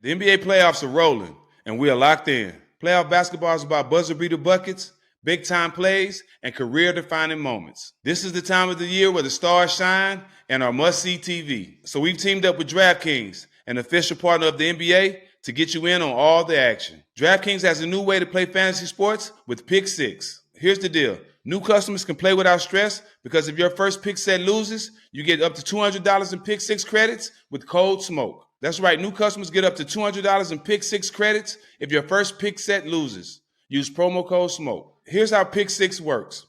The NBA playoffs are rolling, and we are locked in. Playoff basketball is about buzzer-beater buckets, big-time plays, and career-defining moments. This is the time of the year where the stars shine and are must-see TV. So we've teamed up with DraftKings, an official partner of the NBA, to get you in on all the action. DraftKings has a new way to play fantasy sports with Pick 6. Here's the deal. New customers can play without stress because if your first pick set loses, you get up to $200 in Pick 6 credits with code SMOKE. That's right, new customers get up to $200 in Pick 6 credits if your first pick set loses. Use promo code SMOKE. Here's how Pick 6 works.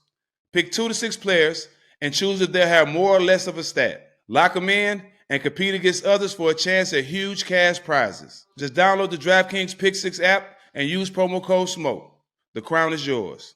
Pick 2 to 6 players and choose if they'll have more or less of a stat. Lock them in and compete against others for a chance at huge cash prizes. Just download the DraftKings Pick 6 app and use promo code SMOKE. The crown is yours.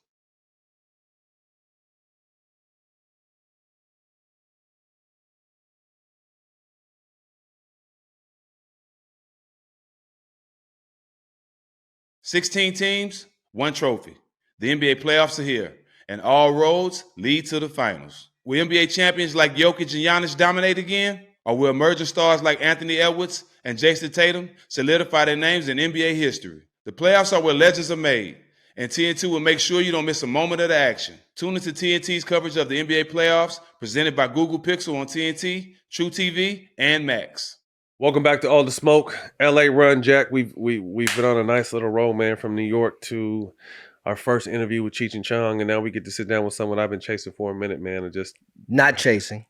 "16 teams, one trophy. The NBA playoffs are here, and all roads lead to the finals. Will NBA champions like Jokic and Giannis dominate again? Or will emerging stars like Anthony Edwards and Jason Tatum solidify their names in NBA history? The playoffs are where legends are made, and TNT will make sure you don't miss a moment of the action. Tune into TNT's coverage of the NBA playoffs, presented by Google Pixel on TNT, True TV, and Max." Welcome back to All the Smoke, LA Run, Jack. We've been on a nice little roll, man, from New York to our first interview with Cheech and Chong, and now we get to sit down with someone I've been chasing for a minute, man, and just not chasing.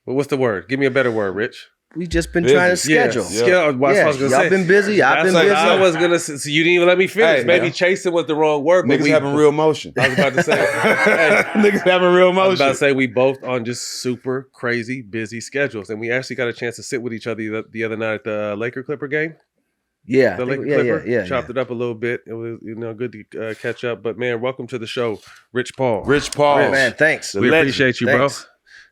Well, what's the word? Give me a better word, Rich. We just been trying to schedule. Y'all been busy. I've been busy. I was gonna say, so you didn't even let me finish. Hey, maybe man. chasing was the wrong word. But Niggas having real motion. I was about to say, hey, Niggas having real I was motion. about to say we both on just super crazy busy schedules, and we actually got a chance to sit with each other the other night at the Laker Clipper game. Yeah, The Laker Clipper. Chopped it up a little bit. It was good to catch up. But man, welcome to the show, Rich Paul. Rich Paul. Man, thanks. We appreciate you, Thanks. bro.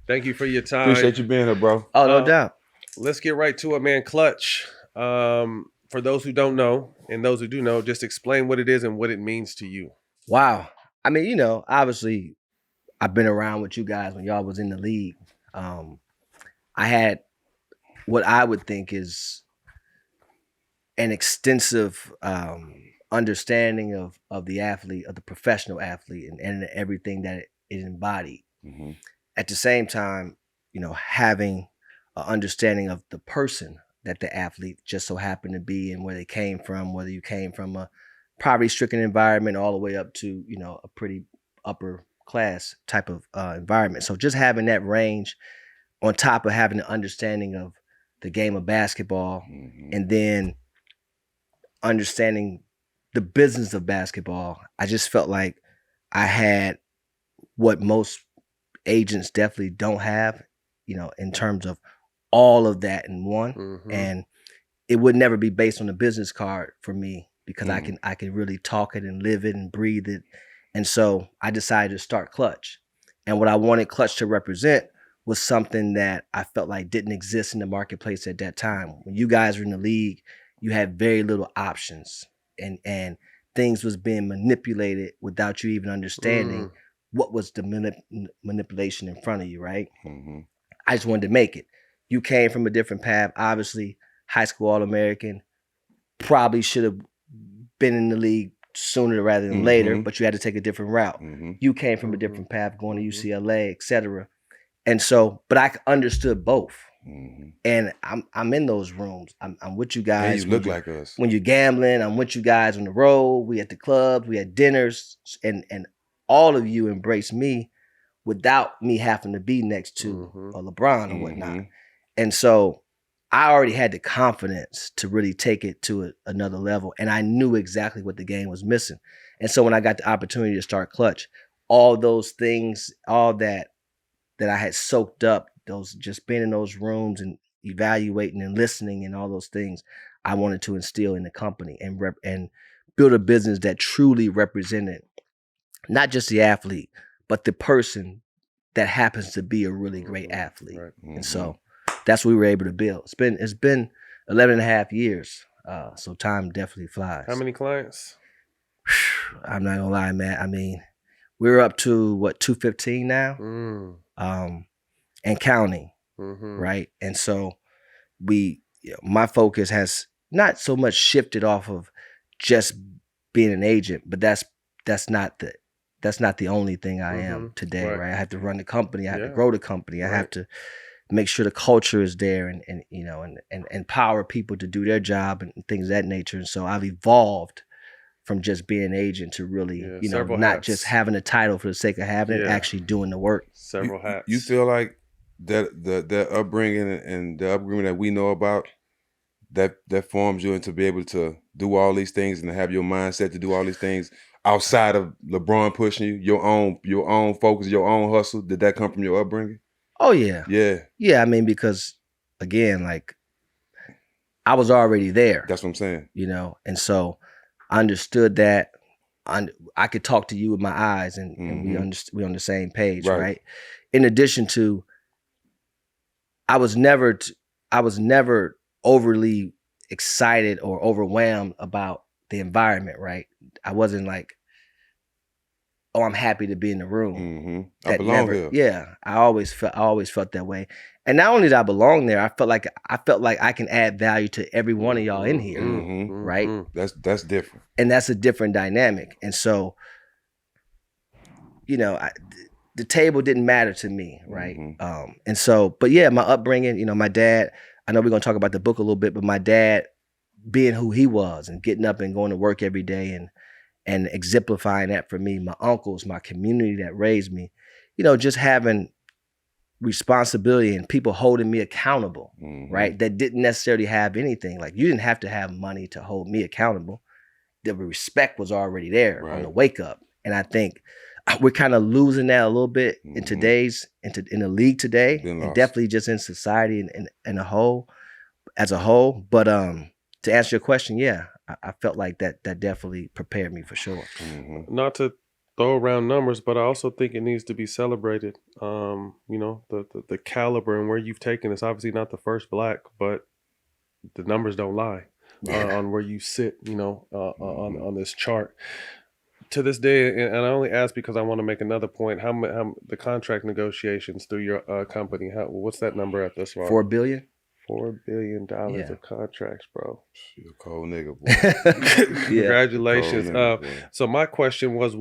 Thank you for your time. Appreciate you being here, bro. Oh, no doubt. Let's get right to it, man. Klutch. For those who don't know and those who do know, just explain what it is and what it means to you. Wow. I mean, obviously, I've been around with you guys when y'all was in the league. I had what I would think is an extensive understanding of the athlete, of the professional athlete, and everything that it embodied. Mm-hmm. At the same time, having an understanding of the person that the athlete just so happened to be and where they came from, whether you came from a poverty-stricken environment all the way up to, a pretty upper class type of environment. So just having that range on top of having an understanding of the game of basketball, Mm-hmm. and then understanding the business of basketball, I just felt like I had what most agents definitely don't have, in terms of all of that in one. Mhm. And it would never be based on a business card for me because I can really talk it and live it and breathe it. And so I decided to start Klutch. And what I wanted Klutch to represent was something that I felt like didn't exist in the marketplace at that time. When you guys were in the league, you had very little options, and things was being manipulated without you even understanding what was the manipulation in front of you, right? Mm-hmm. I just wanted to make it. You came from a different path, obviously, high school All-American, probably should have been in the league sooner rather than later, but you had to take a different route. Mm-hmm. You came from a different path, going to UCLA, et cetera. And so, but I understood both. Mm-hmm. And I'm in those rooms. I'm with you guys. And you look like us. When you're gambling, I'm with you guys on the road. We at the clubs, we had dinners, and all of you embraced me without me having to be next to a LeBron or whatnot. And so I already had the confidence to really take it to another level. And I knew exactly what the game was missing. And so when I got the opportunity to start Klutch, all those things, all that I had soaked up, those just being in those rooms and evaluating and listening and all those things, I wanted to instill in the company and build a business that truly represented not just the athlete, but the person that happens to be a really great athlete. Right. And so that's what we were able to build. It's been 11 and a half years. So time definitely flies. How many clients? I'm not gonna lie, man. I mean, we're up to 215 now, and counting, right? And so my focus has not so much shifted off of just being an agent, but that's not the only thing I am today, right? I have to run the company, I have to grow the company, I have to make sure the culture is there and you know and empower people to do their job and things of that nature. And so I've evolved from just being an agent to really, you know, not hats. just having a title for the sake of having it, actually doing the work. Several hats. You feel like that the upbringing and the upbringing that we know about, that forms you into be able to do all these things and to have your mindset to do all these things outside of LeBron pushing you, your own focus, your own hustle? Did that come from your upbringing? Oh yeah. Yeah, I mean, because again, like I was already there. That's what I'm saying. You know, and so I understood that. I could talk to you with my eyes, and we on the same page, right? In addition to, I was never overly excited or overwhelmed about the environment, right? I wasn't like, oh, I'm happy to be in the room. I belong here. Yeah, I always felt that way. And not only did I belong there, I felt like I can add value to every one of y'all in here, right? That's different. And that's a different dynamic. And so, you know, the table didn't matter to me, right? And so, but yeah, my upbringing, you know, my dad, I know we're going to talk about the book a little bit, but my dad being who he was and getting up and going to work every day and exemplifying that for me, my uncles, my community that raised me, you know, just having responsibility and people holding me accountable, right? That didn't necessarily have anything. Like, you didn't have to have money to hold me accountable. The respect was already there on the wake up. And I think we're kind of losing that a little bit in in the league today, and definitely just in society and as a whole. But to answer your question, yeah, I felt like that definitely prepared me for sure. Not to throw around numbers, but I also think it needs to be celebrated. You know, the caliber and where you've taken it's obviously not the first black, but the numbers don't lie on where you sit, you know, on this chart. To this day, and I only ask because I want to make another point, how the contract negotiations through your company, what's that number at this far? $4 billion. $4 billion of contracts, bro. You're a cold nigga, boy. Congratulations. So my question was,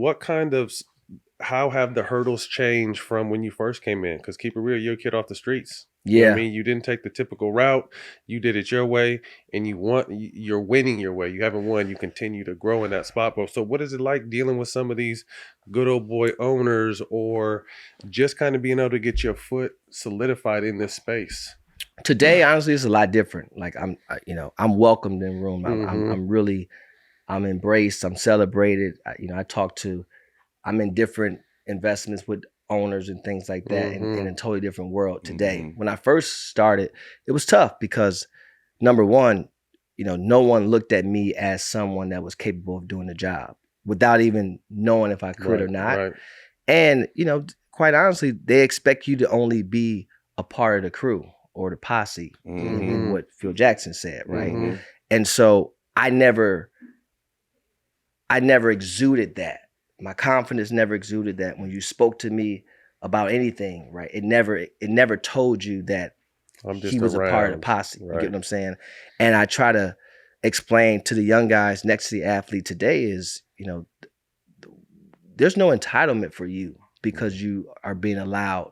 how have the hurdles changed from when you first came in? Because keep it real, you're a kid off the streets. You know what I mean, you didn't take the typical route. You did it your way, and you're winning your way. You haven't won. You continue to grow in that spot, bro. So what is it like dealing with some of these good old boy owners, or just kind of being able to get your foot solidified in this space? Today, honestly, it's a lot different. Like I'm welcomed in the room. I'm embraced. I'm celebrated. I'm in different investments with owners and things like that in a totally different world today. When I first started, it was tough because, number one, you know, no one looked at me as someone that was capable of doing the job without even knowing if I could or not. Right. And, you know, quite honestly, they expect you to only be a part of the crew or the posse, in what Phil Jackson said, right? And so I never exuded that. My confidence never exuded that. When you spoke to me about anything, right? It never told you that he was a part of the posse. Right. You get what I'm saying? And I try to explain to the young guys next to the athlete today is, you know, there's no entitlement for you because you are being allowed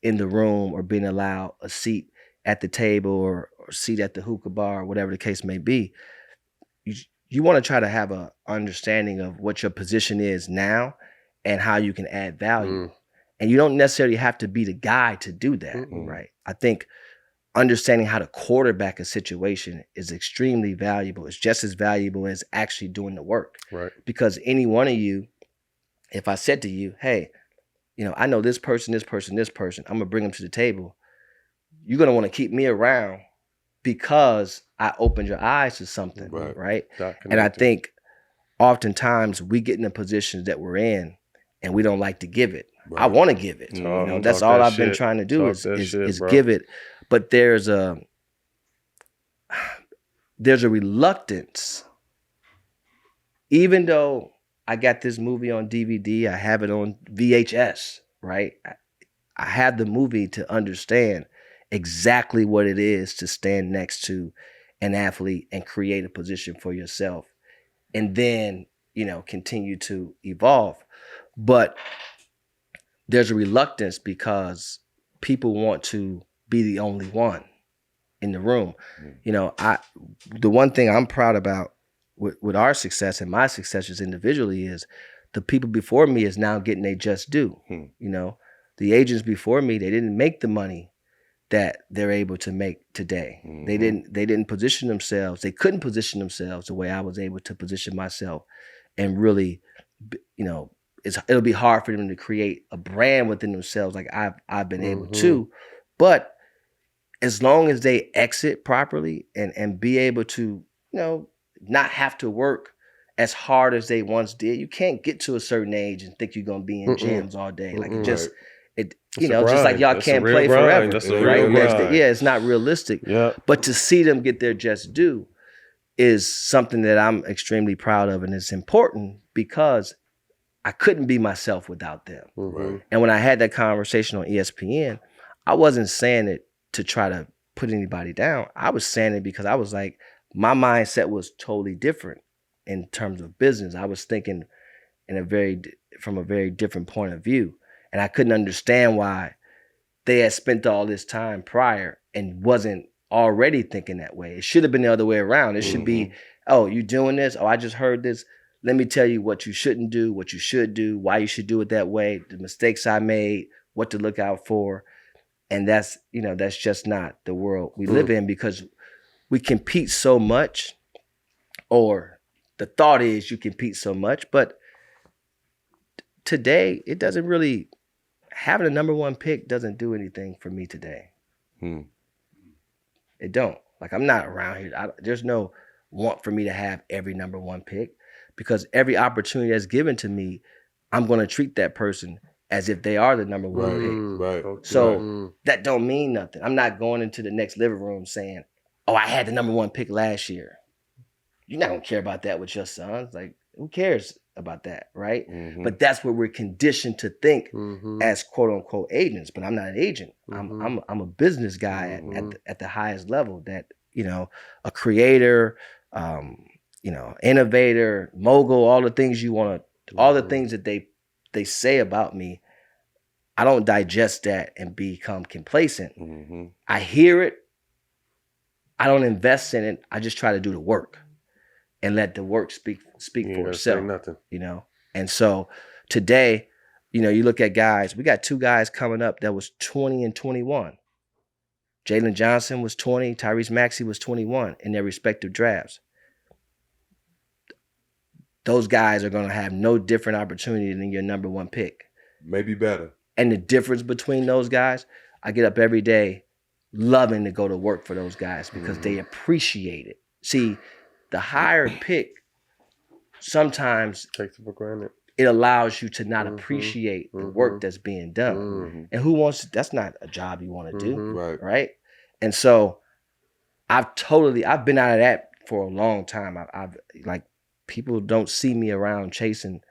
in the room or being allowed a seat at the table or seat at the hookah bar or whatever the case may be. You want to try to have a understanding of what your position is now and how you can add value. And you don't necessarily have to be the guy to do that, right? I think understanding how to quarterback a situation is extremely valuable. It's just as valuable as actually doing the work. Right. Because any one of you, if I said to you, hey, you know, I know this person, I'm going to bring them to the table. You're going to want to keep me around because I opened your eyes to something, right? And I think oftentimes we get in the positions that we're in and we don't like to give it. I want to give it. You know, that's all I've been trying to do is give it. But there's a reluctance. Even though I got this movie on DVD, I have it on VHS, right? I have the movie to understand exactly what it is to stand next to an athlete and create a position for yourself, and then, continue to evolve. But there's a reluctance because people want to be the only one in the room. The one thing I'm proud about with our success and my successes individually is the people before me is now getting their just due. The agents before me, they didn't make the money that they're able to make today. They didn't position themselves. They couldn't position themselves the way I was able to position myself, and really, it'll be hard for them to create a brand within themselves like I've been able to. But as long as they exit properly and be able to, not have to work as hard as they once did. You can't get to a certain age and think you're gonna be in gyms all day. Like just like y'all can't play forever. Right? It's not realistic. Yeah. But to see them get their just due is something that I'm extremely proud of, and it's important because I couldn't be myself without them. And when I had that conversation on ESPN, I wasn't saying it to try to put anybody down. I was saying it because I was like, my mindset was totally different in terms of business. I was thinking from a very different point of view. And I couldn't understand why they had spent all this time prior and wasn't already thinking that way. It should have been the other way around. It should be, oh, you doing this? Oh, I just heard this. Let me tell you what you shouldn't do, what you should do, why you should do it that way, the mistakes I made, what to look out for. And that's just not the world we live in, because we compete so much, or the thought is you compete so much, but today it doesn't really, having a number one pick doesn't do anything for me today. It don't. Like, I'm not around here. There's no want for me to have every number one pick, because every opportunity that's given to me, I'm going to treat that person as if they are the number one pick. Right. So that don't mean nothing. I'm not going into the next living room saying, oh, I had the number one pick last year. You're not going to care about that with your sons. Like, who cares about that, right? But that's what we're conditioned to think as quote unquote agents. But I'm not an agent. I'm a business guy at the highest level. That, a creator, innovator, mogul, all the things you want to, all the things that they say about me. I don't digest that and become complacent. I hear it. I don't invest in it. I just try to do the work and let the work speak for itself. Nothing. And so today, you look at guys. We got two guys coming up that was 20 and 21. Jalen Johnson was 20. Tyrese Maxey was 21 in their respective drafts. Those guys are going to have no different opportunity than your number one pick. Maybe better. And the difference between those guys, I get up every day loving to go to work for those guys because they appreciate it. See, the higher pick sometimes takes it for granted. It allows you to not appreciate the work that's being done. And who wants, that's not a job you want to do. Right. And so I've been out of that for a long time. I've like, people don't see me around chasing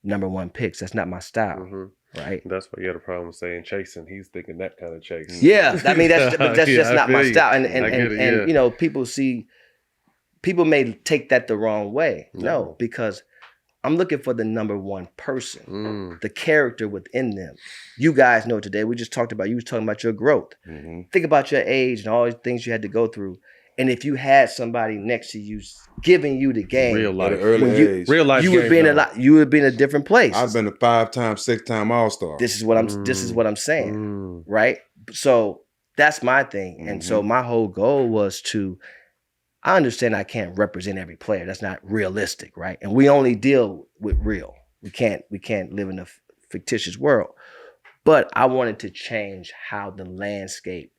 number one picks. That's not my style. Right. That's why you had a problem saying chasing. He's thinking that kind of chase. Yeah. I mean, that's just not my style. And people may take that the wrong way. No, because I'm looking for the number one person, the character within them. You guys know today, you was talking about your growth. Think about your age and all the things you had to go through. And if you had somebody next to you giving you the game, real life, age, you would be in a different place. I've been a 5-time, 6-time All-Star. This is what I'm saying, right? So that's my thing. And so my whole goal was I understand I can't represent every player. That's not realistic, right? And we only deal with real. We can't live in a fictitious world. But I wanted to change how the landscape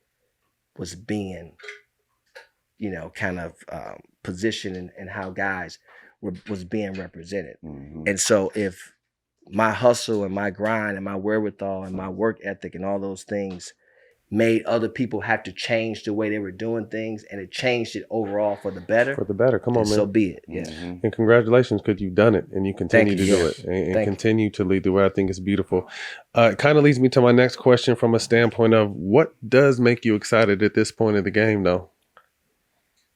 was being kind of position and how guys was being represented. And so if my hustle and my grind and my wherewithal and my work ethic and all those things made other people have to change the way they were doing things, and it changed it overall for the better. Come on, man. So be it. Yeah. And congratulations, because you've done it and you continue to do it and continue to lead the way. I think it's beautiful. It kind of leads me to my next question from a standpoint of what does make you excited at this point of the game, though?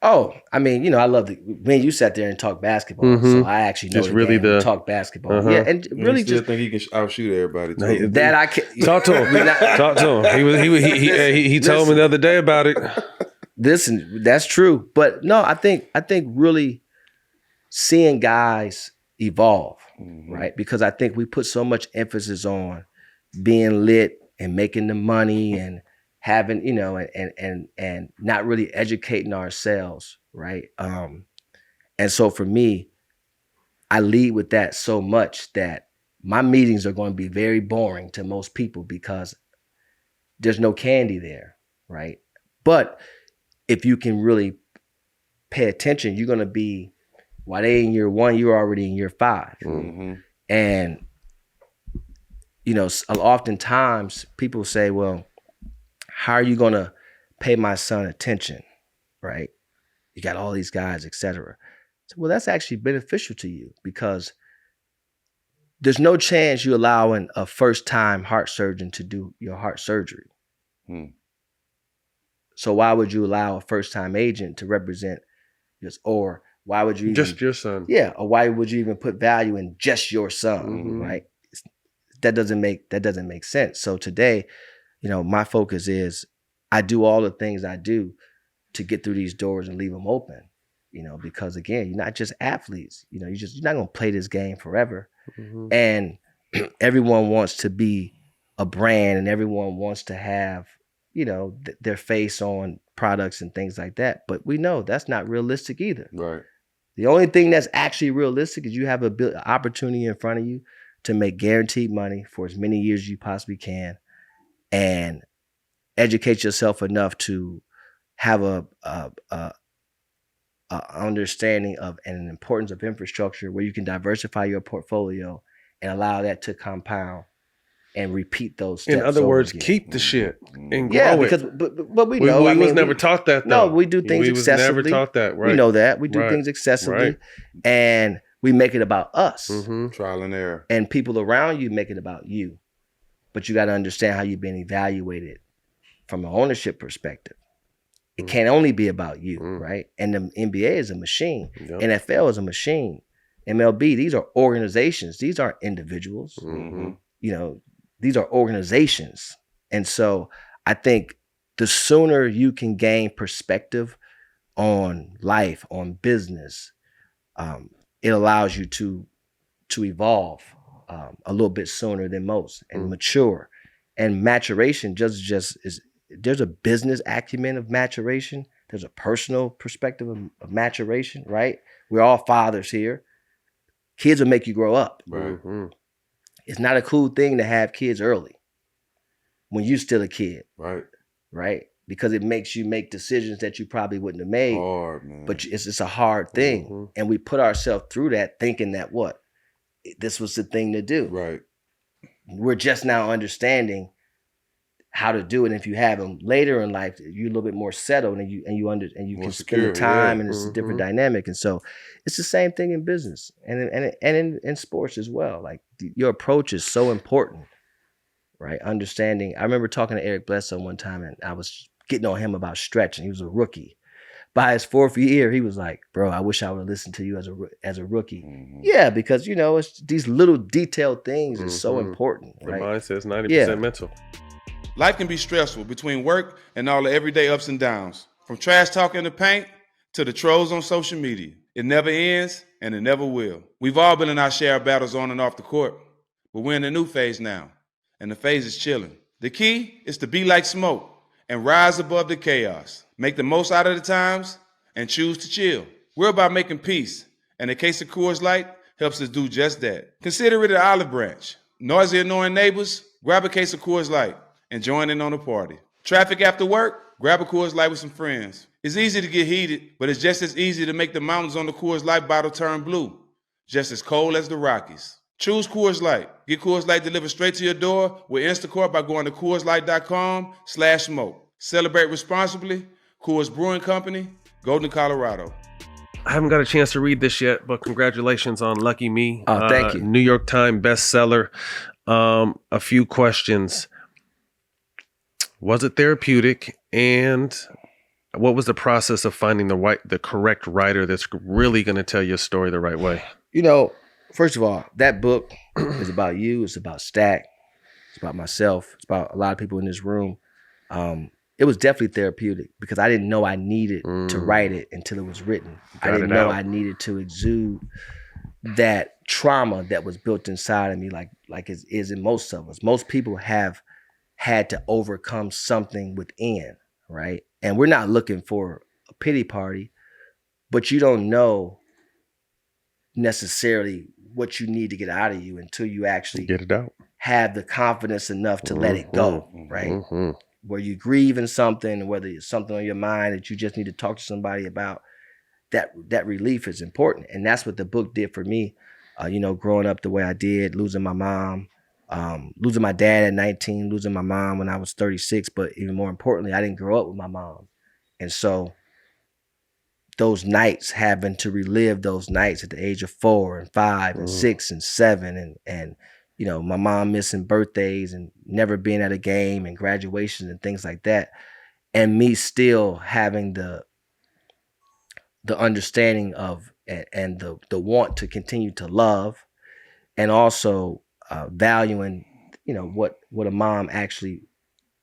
Oh, I mean, I love when you sat there and talked basketball, so I actually know just really talk basketball. Yeah, and really still just think he can outshoot everybody too. that I can talk to him. Talk to him. He told me the other day about it. Listen, that's true, but no, I think really seeing guys evolve, right? Because I think we put so much emphasis on being lit and making the money and having, and not really educating ourselves, right? And so for me, I lead with that so much that my meetings are going to be very boring to most people because there's no candy there, right? But if you can really pay attention, you're going to be, while they in year 1, you're already in year 5. And, oftentimes people say, well, how are you going to pay my son attention, right? You got all these guys, et cetera. So, well, that's actually beneficial to you because there's no chance you're allowing a first-time heart surgeon to do your heart surgery. So why would you allow a first-time agent to represent this? Or why would you even, just your son? Yeah, or why would you even put value in just your son, right? That doesn't make sense. So today, my focus is I do all the things I do to get through these doors and leave them open, because again, you're not just athletes, you're not going to play this game forever. And everyone wants to be a brand and everyone wants to have, their face on products and things like that. But we know that's not realistic either. Right. The only thing that's actually realistic is you have an opportunity in front of you to make guaranteed money for as many years as you possibly can and educate yourself enough to have a understanding of and an importance of infrastructure where you can diversify your portfolio and allow that to compound and repeat those steps. In other words, again. Keep the shit and grow it. Because but we know. We was never taught that though. No, we do things excessively. We was never taught that, right? We know that. We do things excessively and we make it about us. Trial and error. And people around you make it about you. But you got to understand how you're being evaluated from an ownership perspective. It can't only be about you, right? And the NBA is a machine. NFL is a machine. MLB, these are organizations. These aren't individuals. These are organizations. And so I think the sooner you can gain perspective on life, on business, it allows you to evolve a little bit sooner than most and mature. And maturation just is, there's a business acumen of maturation. There's a personal perspective of maturation, right? We're all fathers here. Kids will make you grow up. Right. It's not a cool thing to have kids early when you're still a kid. Right? Because it makes you make decisions that you probably wouldn't have made. Hard, man. But it's a hard thing. And we put ourselves through that thinking that this was the thing to do. Right. We're just now understanding how to do it. And if you have them later in life, you're a little bit more settled and you can spend the time and it's a different dynamic. And so it's the same thing in business and in sports as well. Like your approach is so important, right? Understanding. I remember talking to Eric Bledsoe one time and I was getting on him about stretching. He was a rookie. By his 4th year, he was like, bro, I wish I would have listened to you as a rookie. Yeah, because, it's these little detailed things is so important. The right? mindset is 90% mental. Life can be stressful between work and all the everyday ups and downs. From trash talk in the paint to the trolls on social media. It never ends and it never will. We've all been in our share of battles on and off the court, but we're in a new phase now, and the phase is chilling. The key is to be like smoke and rise above the chaos. Make the most out of the times and choose to chill. We're about making peace, and a case of Coors Light helps us do just that. Consider it an olive branch. Noisy, annoying neighbors, grab a case of Coors Light and join in on the party. Traffic after work, grab a Coors Light with some friends. It's easy to get heated, but it's just as easy to make the mountains on the Coors Light bottle turn blue, just as cold as the Rockies. Choose Coors Light. Get Coors Light delivered straight to your door with Instacart by going to CoorsLight.com/smoke. Celebrate responsibly. Coors Brewing Company, Golden, Colorado. I haven't got a chance to read this yet, but congratulations on Lucky Me. Oh, thank you. New York Times bestseller. A few questions. Was it therapeutic? And what was the process of finding the correct writer that's really going to tell your story the right way? First of all, that book is about you. It's about Stak. It's about myself. It's about a lot of people in this room. It was definitely therapeutic because I didn't know I needed to write it until it was written. I didn't know I needed to exude that trauma that was built inside of me, like it is in most of us. Most people have had to overcome something within, right? And we're not looking for a pity party, but you don't know necessarily what you need to get out of you until you actually get it out. Have the confidence enough to let it go, right? Where you grieving something, whether it's something on your mind that you just need to talk to somebody about, that relief is important. And that's what the book did for me. Growing up the way I did, losing my mom, losing my dad at 19, losing my mom when I was 36. But even more importantly, I didn't grow up with my mom. And so those nights, having to relive those nights at the age of 4 and 5 and 6 and 7 and my mom missing birthdays and never being at a game and graduations and things like that. And me still having the understanding of and the want to continue to love, and also valuing, what a mom actually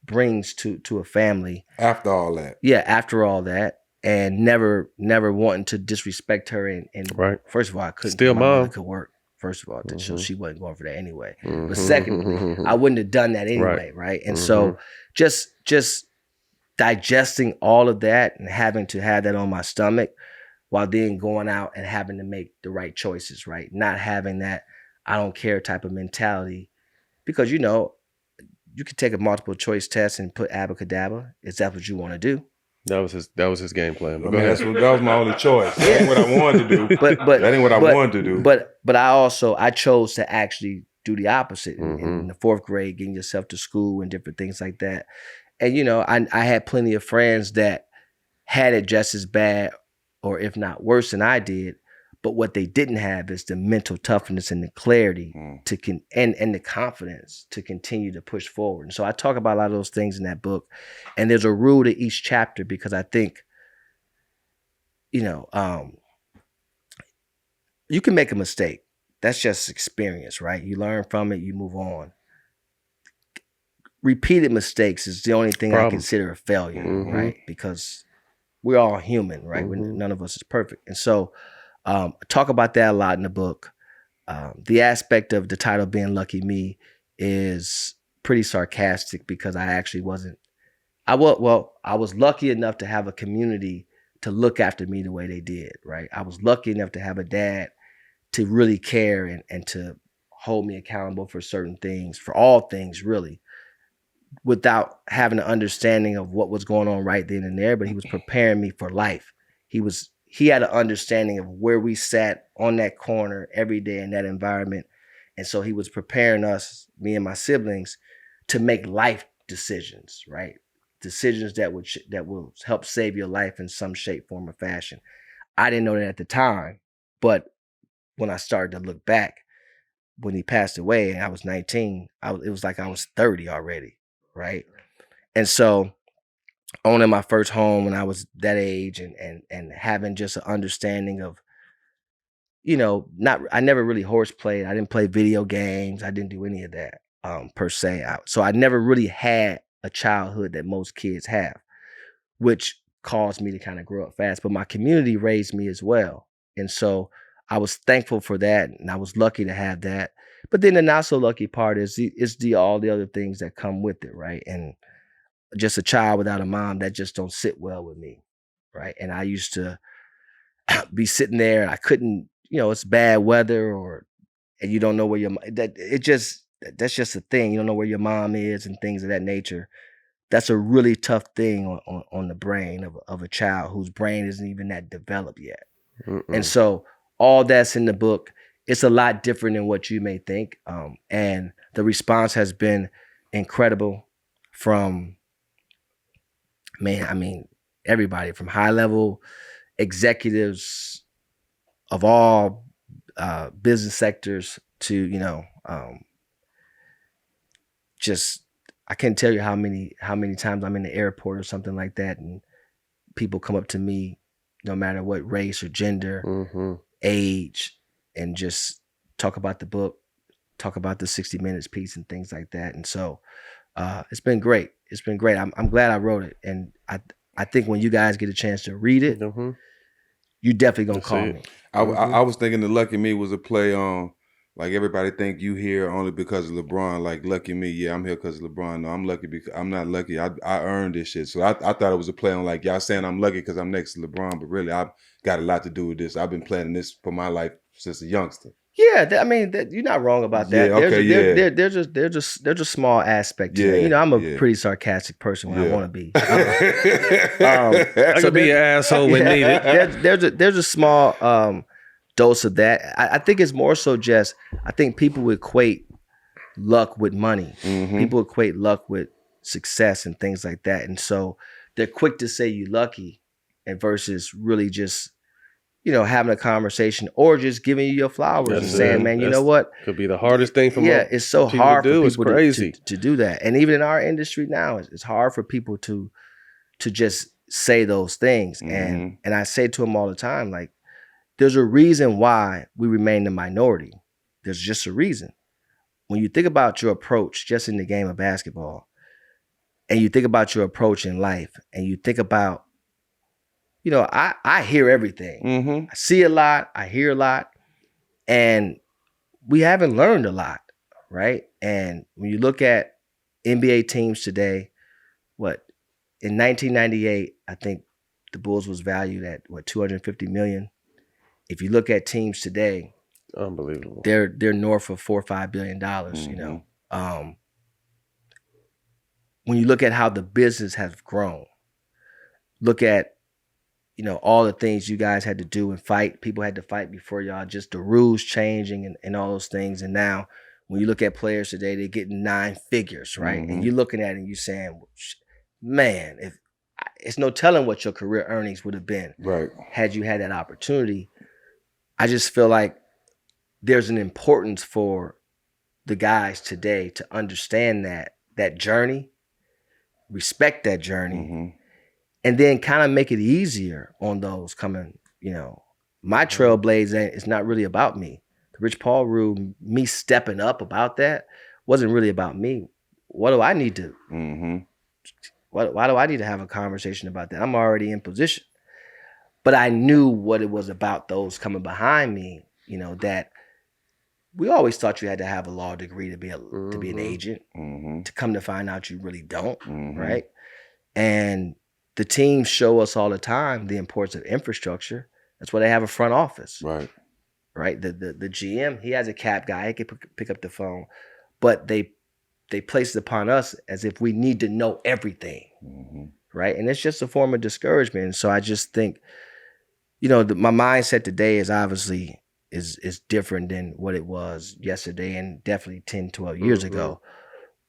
brings to a family. After all that. Yeah, after all that. And never wanting to disrespect her. And right. First of all, I couldn't. Still my mom. mother could work. First of all, so she wasn't going for that anyway. But secondly, I wouldn't have done that anyway, right? And so just digesting all of that and having to have that on my stomach while then going out and having to make the right choices, right? Not having that I don't care type of mentality, because you could take a multiple choice test and put abracadabra. Is that what you want to do? That was his game plan. But that was my only choice. That ain't what I wanted to do. But that ain't what I wanted to do. But I chose to actually do the opposite. In the 4th grade, getting yourself to school and different things like that. And I had plenty of friends that had it just as bad, or if not worse than I did. But what they didn't have is the mental toughness and the clarity and the confidence to continue to push forward. And so I talk about a lot of those things in that book. And there's a rule to each chapter, because I think, you can make a mistake. That's just experience, right? You learn from it, you move on. Repeated mistakes is the only thing I consider a failure, right? Because we're all human, right? None of us is perfect. And so I talk about that a lot in the book. The aspect of the title being Lucky Me is pretty sarcastic, because I actually wasn't. I was lucky enough to have a community to look after me the way they did, right? I was lucky enough to have a dad to really care and to hold me accountable for certain things, for all things really, without having an understanding of what was going on right then and there. But he was preparing me for life. He had an understanding of where we sat on that corner every day in that environment. And so he was preparing us, me and my siblings, to make life decisions, right? Decisions that will help save your life in some shape, form, or fashion. I didn't know that at the time, but when I started to look back, when he passed away and I was 19, it was like I was 30 already, right? And so owning my first home when I was that age and having just an understanding of, I never really horseplayed. I didn't play video games. I didn't do any of that per se. So I never really had a childhood that most kids have, which caused me to kind of grow up fast. But my community raised me as well. And so I was thankful for that, and I was lucky to have that. But then the not so lucky part is all the other things that come with it, right? And just a child without a mom, that just don't sit well with me, right? And I used to be sitting there and I couldn't, it's bad weather, and you don't know where that's just a thing. You don't know where your mom is and things of that nature. That's a really tough thing on the brain of a child whose brain isn't even that developed yet. And so all that's in the book. It's a lot different than what you may think. And the response has been incredible from, everybody from high level executives of all business sectors to, just, I can't tell you how many times I'm in the airport or something like that, and people come up to me, no matter what race or gender, age, and just talk about the book, talk about the 60 Minutes piece and things like that. And so it's been great. It's been great. I'm glad I wrote it. And I think when you guys get a chance to read it, you definitely gonna call me. I was thinking the Lucky Me was a play on, like, everybody think you here only because of LeBron. Like, lucky me, yeah, I'm here because of LeBron. No, I'm lucky because I'm not lucky. I earned this shit. So I thought it was a play on, like, y'all saying I'm lucky because I'm next to LeBron, but really I've got a lot to do with this. I've been planning this for my life since a youngster. Yeah, I mean, you're not wrong about that. Yeah, okay, There's a small aspect to that. You know, I'm a pretty sarcastic person when I want to be. I could be an asshole when needed. There's a small dose of that. I think it's more so just, I think people equate luck with money. People equate luck with success and things like that. And so they're quick to say you lucky and versus really just, you know, having a conversation or just giving you your flowers and saying, man, you know what? Could be the hardest thing for it's so hard to do. For people to do that. And even in our industry now, it's hard for people to just say those things. And I say to them all the time, like, there's a reason why we remain the minority. There's just a reason. When you think about your approach just in the game of basketball, and you think about your approach in life, and you think about, you know, I hear everything. I see a lot, I hear a lot, and we haven't learned a lot, right? And when you look at NBA teams today, in 1998, I think the Bulls was valued at $250 million. If you look at teams today, unbelievable. They're north of $4 or $5 billion. You know, when you look at how the business has grown, look at, you know, all the things you guys had to do and fight. People had to fight before y'all, just the rules changing and all those things. And now when you look at players today, they're getting 9 figures, right? And you're looking at it and you're saying, man, if it's no telling what your career earnings would have been had you had that opportunity. I just feel like there's an importance for the guys today to understand that journey, respect that journey, and then kind of make it easier on those coming, you know. My trailblaze it's not really about me. The Rich Paul rule, me stepping up about that, wasn't really about me. What do I need to, why do I need to have a conversation about that? I'm already in position. But I knew what it was about those coming behind me, you know, that we always thought you had to have a law degree to be an agent, to come to find out you really don't, right? And the teams show us all the time the importance of infrastructure. That's why they have a front office. Right? The GM, he has a cap guy. He can pick up the phone. But they place it upon us as if we need to know everything. Right? And it's just a form of discouragement. And so I just think, you know, my mindset today is obviously is different than what it was yesterday and definitely 10, 12 years ago.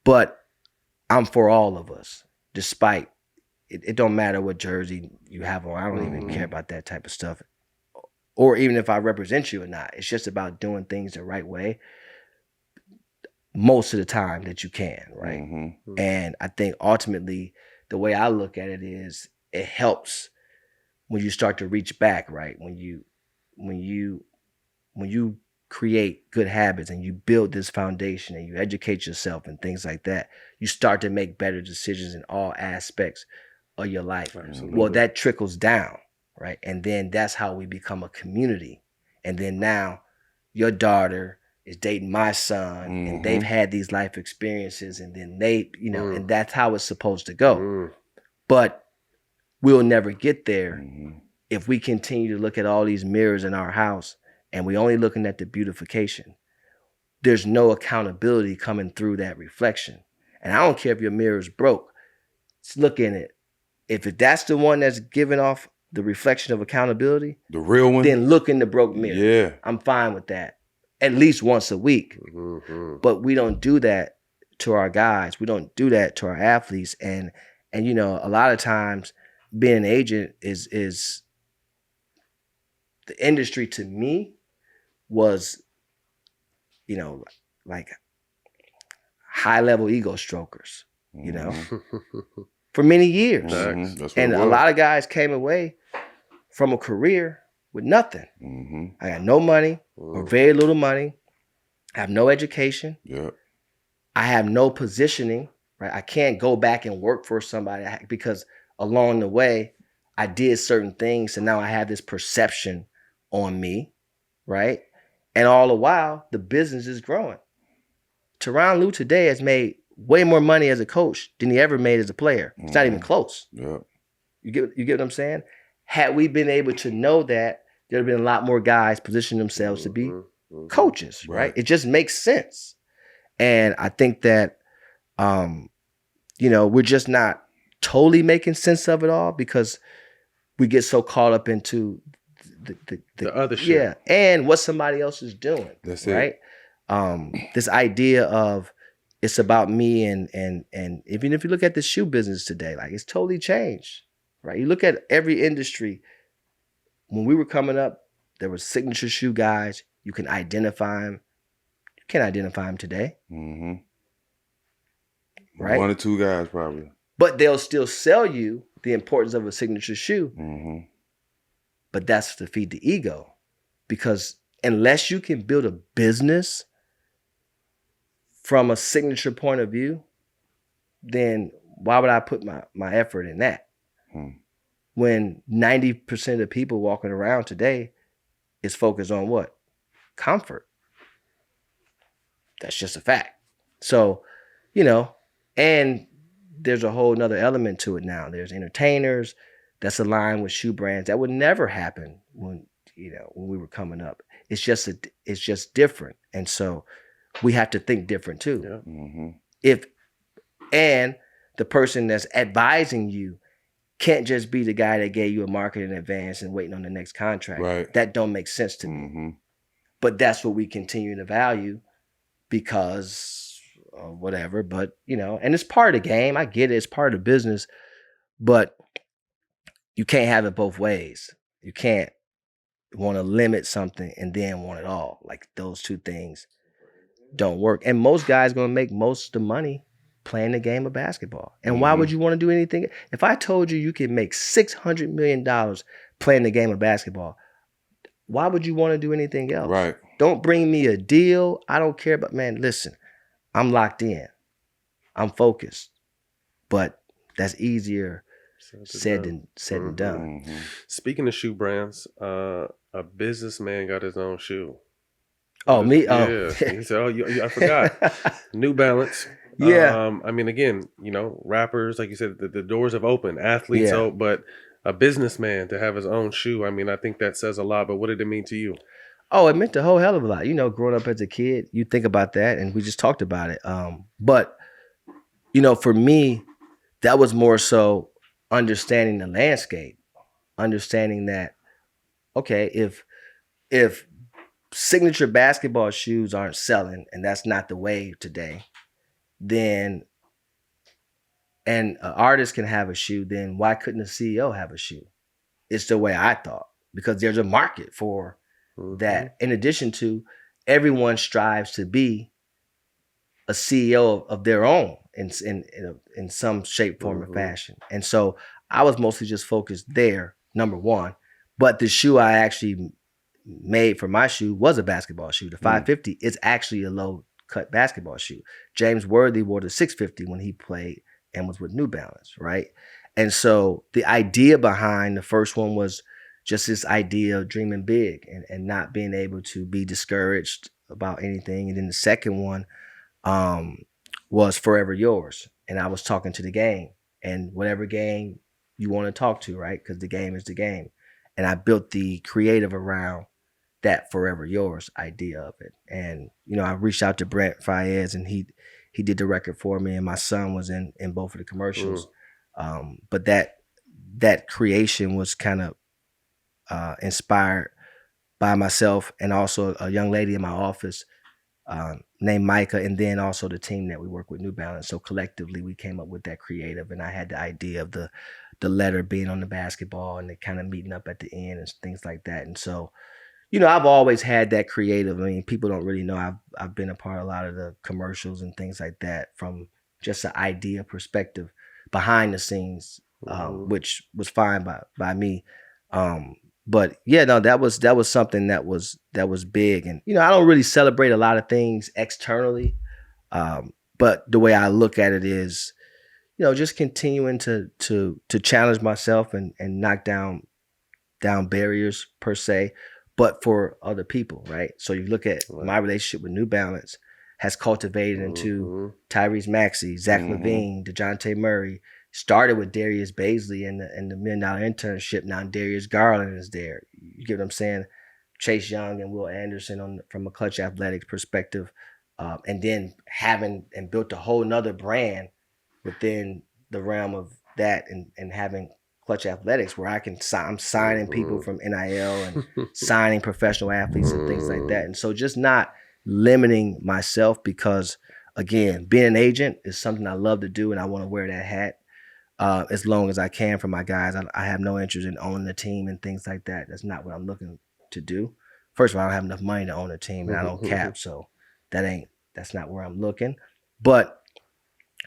But I'm for all of us, despite it don't matter what jersey you have on. I don't even care about that type of stuff. Or even if I represent you or not. It's just about doing things the right way most of the time that you can, right? And I think ultimately the way I look at it is it helps when you start to reach back, right? When you create good habits and you build this foundation and you educate yourself and things like that, you start to make better decisions in all aspects of your life. Absolutely. Well, that trickles down, right? And then that's how we become a community. And then now your daughter is dating my son and they've had these life experiences and then they, you know, and that's how it's supposed to go. But we'll never get there if we continue to look at all these mirrors in our house and we're only looking at the beautification. There's no accountability coming through that reflection. And I don't care if your mirror is broke. Just look in it. If that's the one that's giving off the reflection of accountability, the real one, then look in the broke mirror. Yeah. I'm fine with that. At least once a week. But we don't do that to our guys. We don't do that to our athletes. And you know, a lot of times being an agent is the industry to me was, you know, like high level ego strokers, you know. for many years. Mm-hmm. And a lot of guys came away from a career with nothing. Mm-hmm. I got no money or very little money. I have no education. Yep. I have no positioning, right? I can't go back and work for somebody because along the way, I did certain things. And now I have this perception on me, right? And all the while, the business is growing. Tyronn Lue today has made way more money as a coach than he ever made as a player. It's not even close. Yep. You get what I'm saying? Had we been able to know that, there'd have been a lot more guys positioning themselves to be coaches, right? It just makes sense. And I think that, we're just not totally making sense of it all because we get so caught up into the other shit. Yeah, and what somebody else is doing. That's right? This idea of it's about me and even if you look at the shoe business today, like it's totally changed, right? You look at every industry. When we were coming up, there were signature shoe guys. You can identify them. You can't identify them today. Mm-hmm. Right? 1 or 2 guys probably. But they'll still sell you the importance of a signature shoe. Mm-hmm. But that's to feed the ego. Because unless you can build a business from a signature point of view, then why would I put my effort in that? When 90% of people walking around today is focused on what? Comfort. That's just a fact. So, and there's a whole nother element to it now. There's entertainers that's aligned with shoe brands. That would never happen when we were coming up. It's just different. And so we have to think different too. Yeah. Mm-hmm. And the person that's advising you can't just be the guy that gave you a market in advance and waiting on the next contract. Right. That don't make sense to me. But that's what we continue to value because of whatever. But, and it's part of the game. I get it. It's part of the business. But you can't have it both ways. You can't want to limit something and then want it all. Like those two things don't work. And most guys going to make most of the money playing the game of basketball. And why would you want to do anything? If I told you you could make $600 million playing the game of basketball, why would you want to do anything else? Right. Don't bring me a deal. I don't care. But man, listen, I'm locked in. I'm focused. But that's easier said than done. Speaking of shoe brands, a businessman got his own shoe. Oh, me? Yeah. Oh. He said, I forgot. New Balance. Yeah. Again, rappers, like you said, the doors have opened. Athletes, but a businessman to have his own shoe, I think that says a lot. But what did it mean to you? Oh, it meant a whole hell of a lot. Growing up as a kid, you think about that, and we just talked about it. But, for me, that was more so understanding the landscape, understanding that, okay, if signature basketball shoes aren't selling, and that's not the wave today, then, and an artist can have a shoe, then why couldn't a CEO have a shoe? It's the way I thought, because there's a market for that. In addition to, everyone strives to be a CEO of their own in some shape, form, or fashion. And so I was mostly just focused there, number one. But the shoe I actually made for my shoe was a basketball shoe. The 550 is actually a low cut basketball shoe. James Worthy wore the 650 when he played and was with New Balance, right? And so the idea behind the first one was just this idea of dreaming big and not being able to be discouraged about anything. And then the second one was Forever Yours. And I was talking to the game, and whatever game you want to talk to, right? Because the game is the game. And I built the creative around that Forever Yours idea of it. And, I reached out to Brent Faiyaz, and he did the record for me, and my son was in both of the commercials. But that creation was kind of inspired by myself and also a young lady in my office named Micah, and then also the team that we work with, New Balance. So collectively, we came up with that creative, and I had the idea of the letter being on the basketball and it kind of meeting up at the end and things like that. And so, I've always had that creative. I mean, people don't really know I've been a part of a lot of the commercials and things like that from just an idea perspective. behind the scenes, which was fine by me. But yeah, no, that was something that was big. And I don't really celebrate a lot of things externally, but the way I look at it is, just continuing to challenge myself and knock down barriers per se, but for other people, right? So you look at my relationship with New Balance has cultivated into Tyrese Maxey, Zach LaVine, Dejounte Murray. Started with Darius Baisley and the $1 million internship. Now Darius Garland is there. You get what I'm saying? Chase Young and Will Anderson from a Klutch Athletics perspective, and then having and built a whole nother brand within the realm of that, and having Klutch Athletics where I'm signing people from NIL and signing professional athletes and things like that. And so just not limiting myself, because again, being an agent is something I love to do and I want to wear that hat as long as I can for my guys. I have no interest in owning the team and things like that. That's not what I'm looking to do. First of all, I don't have enough money to own a team and I don't cap, so that's not where I'm looking. But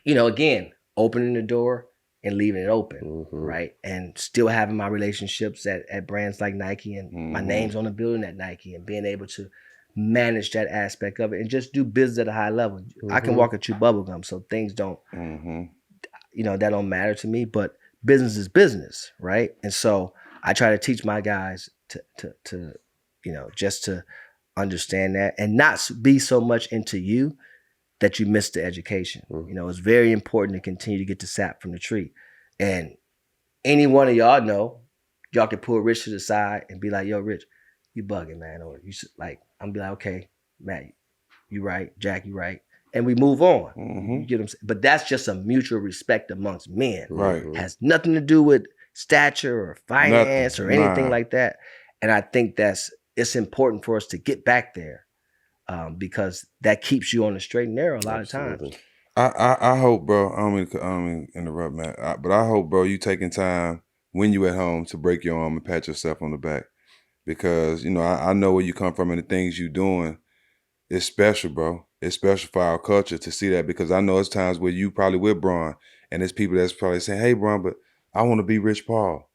again, opening the door and leaving it open, right? And still having my relationships at brands like Nike, and my name's on the building at Nike, and being able to manage that aspect of it and just do business at a high level. I can walk and chew bubblegum, so things don't, that don't matter to me, but business is business, right? And so I try to teach my guys to just to understand that and not be so much into you that you miss the education. It's very important to continue to get the sap from the tree. And any one of y'all can pull Rich to the side and be like, yo, Rich, you bugging, man. Or you like, I'm be like, okay, Matt, you right. Jack, you right. And we move on. You get what I'm saying? But that's just a mutual respect amongst men. Right. Has nothing to do with stature or finance or anything like that. And I think it's important for us to get back there. Because that keeps you on the straight and narrow a lot of times. I hope, bro, I don't mean to interrupt, Matt, but I hope, bro, you taking time when you at home to break your arm and pat yourself on the back. Because, I know where you come from and the things you doing is special, bro. It's special for our culture to see that, because I know it's times where you probably with Bron and there's people that's probably saying, hey, Bron, but I want to be Rich Paul.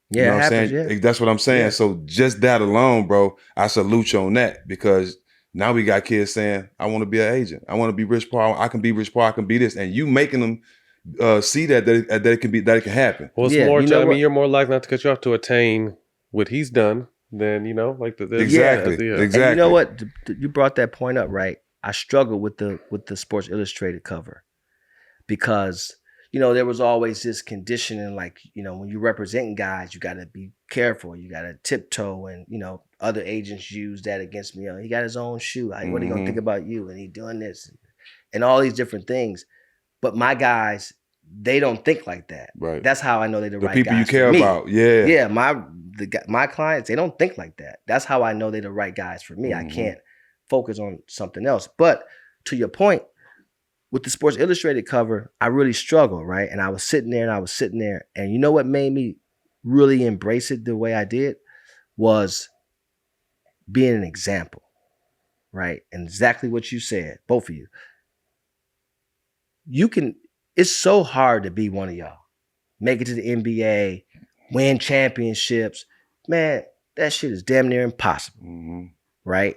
Yeah, you know what I'm happens, saying? yeah. That's what I'm saying. Yeah. So just that alone, bro, I salute you on that, because now we got kids saying, I want to be an agent. I want to be Rich Paul. I can be Rich Paul. I can be this. And you making them see that it can happen. Well, it's more. You're more likely not to cut you off to attain what he's done than like the exactly. And you know what? You brought that point up, right? I struggle with the Sports Illustrated cover, because there was always this conditioning, like, when you're representing guys, you got to be careful. You got to tiptoe, and, other agents use that against me. He got his own shoe. Like, what are they going to think about you? And he doing this and all these different things. But my guys, they don't think like that. Right. That's how I know they're the right people guys you care for me. about. Yeah. Yeah. My clients, they don't think like that. That's how I know they're the right guys for me. I can't focus on something else. But to your point, with the Sports Illustrated cover, I really struggled, right? And I was sitting there, and you know what made me really embrace it the way I did was being an example, right? And exactly what you said, both of you. It's so hard to be one of y'all. Make it to the NBA, win championships. Man, that shit is damn near impossible, right?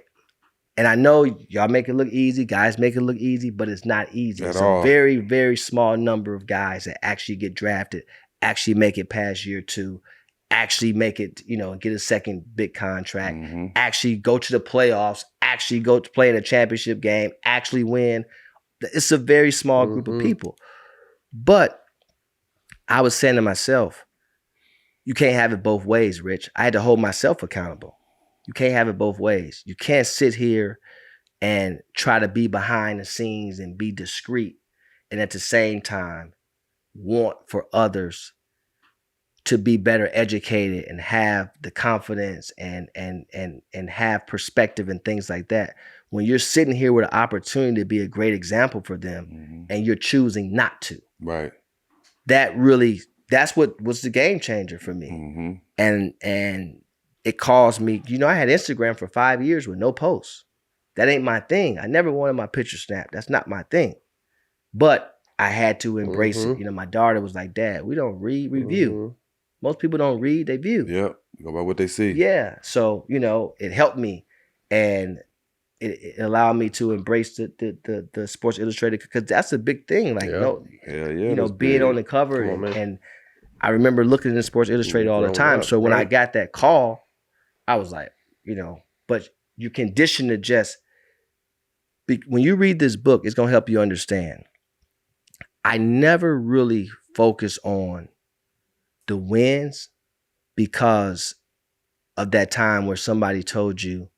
And I know y'all make it look easy, guys make it look easy, but it's not easy. It's a very, very small number of guys that actually get drafted, actually make it past year 2, actually make it, get a second big contract, actually go to the playoffs, actually go to play in a championship game, actually win. It's a very small group of people. But I was saying to myself, you can't have it both ways, Rich. I had to hold myself accountable. You can't have it both ways. You can't sit here and try to be behind the scenes and be discreet, and at the same time want for others to be better educated and have the confidence and have perspective and things like that. When you're sitting here with an opportunity to be a great example for them and you're choosing not to. Right. That's what was the game changer for me. And it caused me, I had Instagram for 5 years with no posts. That ain't my thing. I never wanted my picture snapped. That's not my thing. But I had to embrace it. You know, my daughter was like, Dad, we don't read, review. Most people don't read, they view. Yeah, go by what they see. Yeah. So, you know, it helped me. And it allowed me to embrace the Sports Illustrated, because that's a big thing. Like, you know, being on the cover. And I remember looking in Sports Illustrated all the time. So when I got that call, I was like, you know, but you condition to just, when you read this book, it's going to help you understand. I never really focus on the wins because of that time where somebody told you,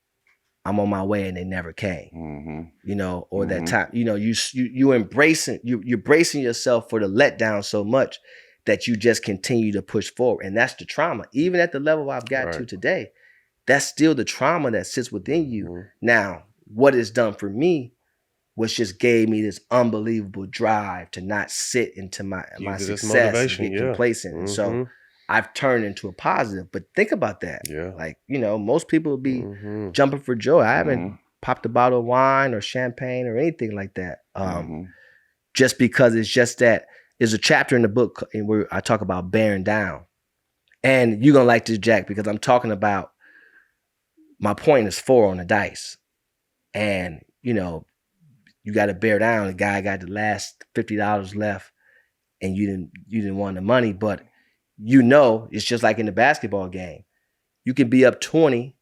I'm on my way, and they never came, you know, or that time, you know, you embracing, you're bracing yourself for the letdown so much that you just continue to push forward. And that's the trauma. Even at the level I've got to today, that's still the trauma that sits within you. Now, what it's done for me was just gave me this unbelievable drive to not sit into my success and get complacent. And so I've turned into a positive. But think about that. Yeah. Like, you know, most people would be jumping for joy. I haven't popped a bottle of wine or champagne or anything like that. Just because it's just that there's a chapter in the book where I talk about bearing down. And you're going to like this, Jack, because I'm talking about my point is 4 on the dice. And, you know, you got to bear down. The guy got the last $50 left and you didn't want the money, but you know, it's just like in the basketball game. You can be up 20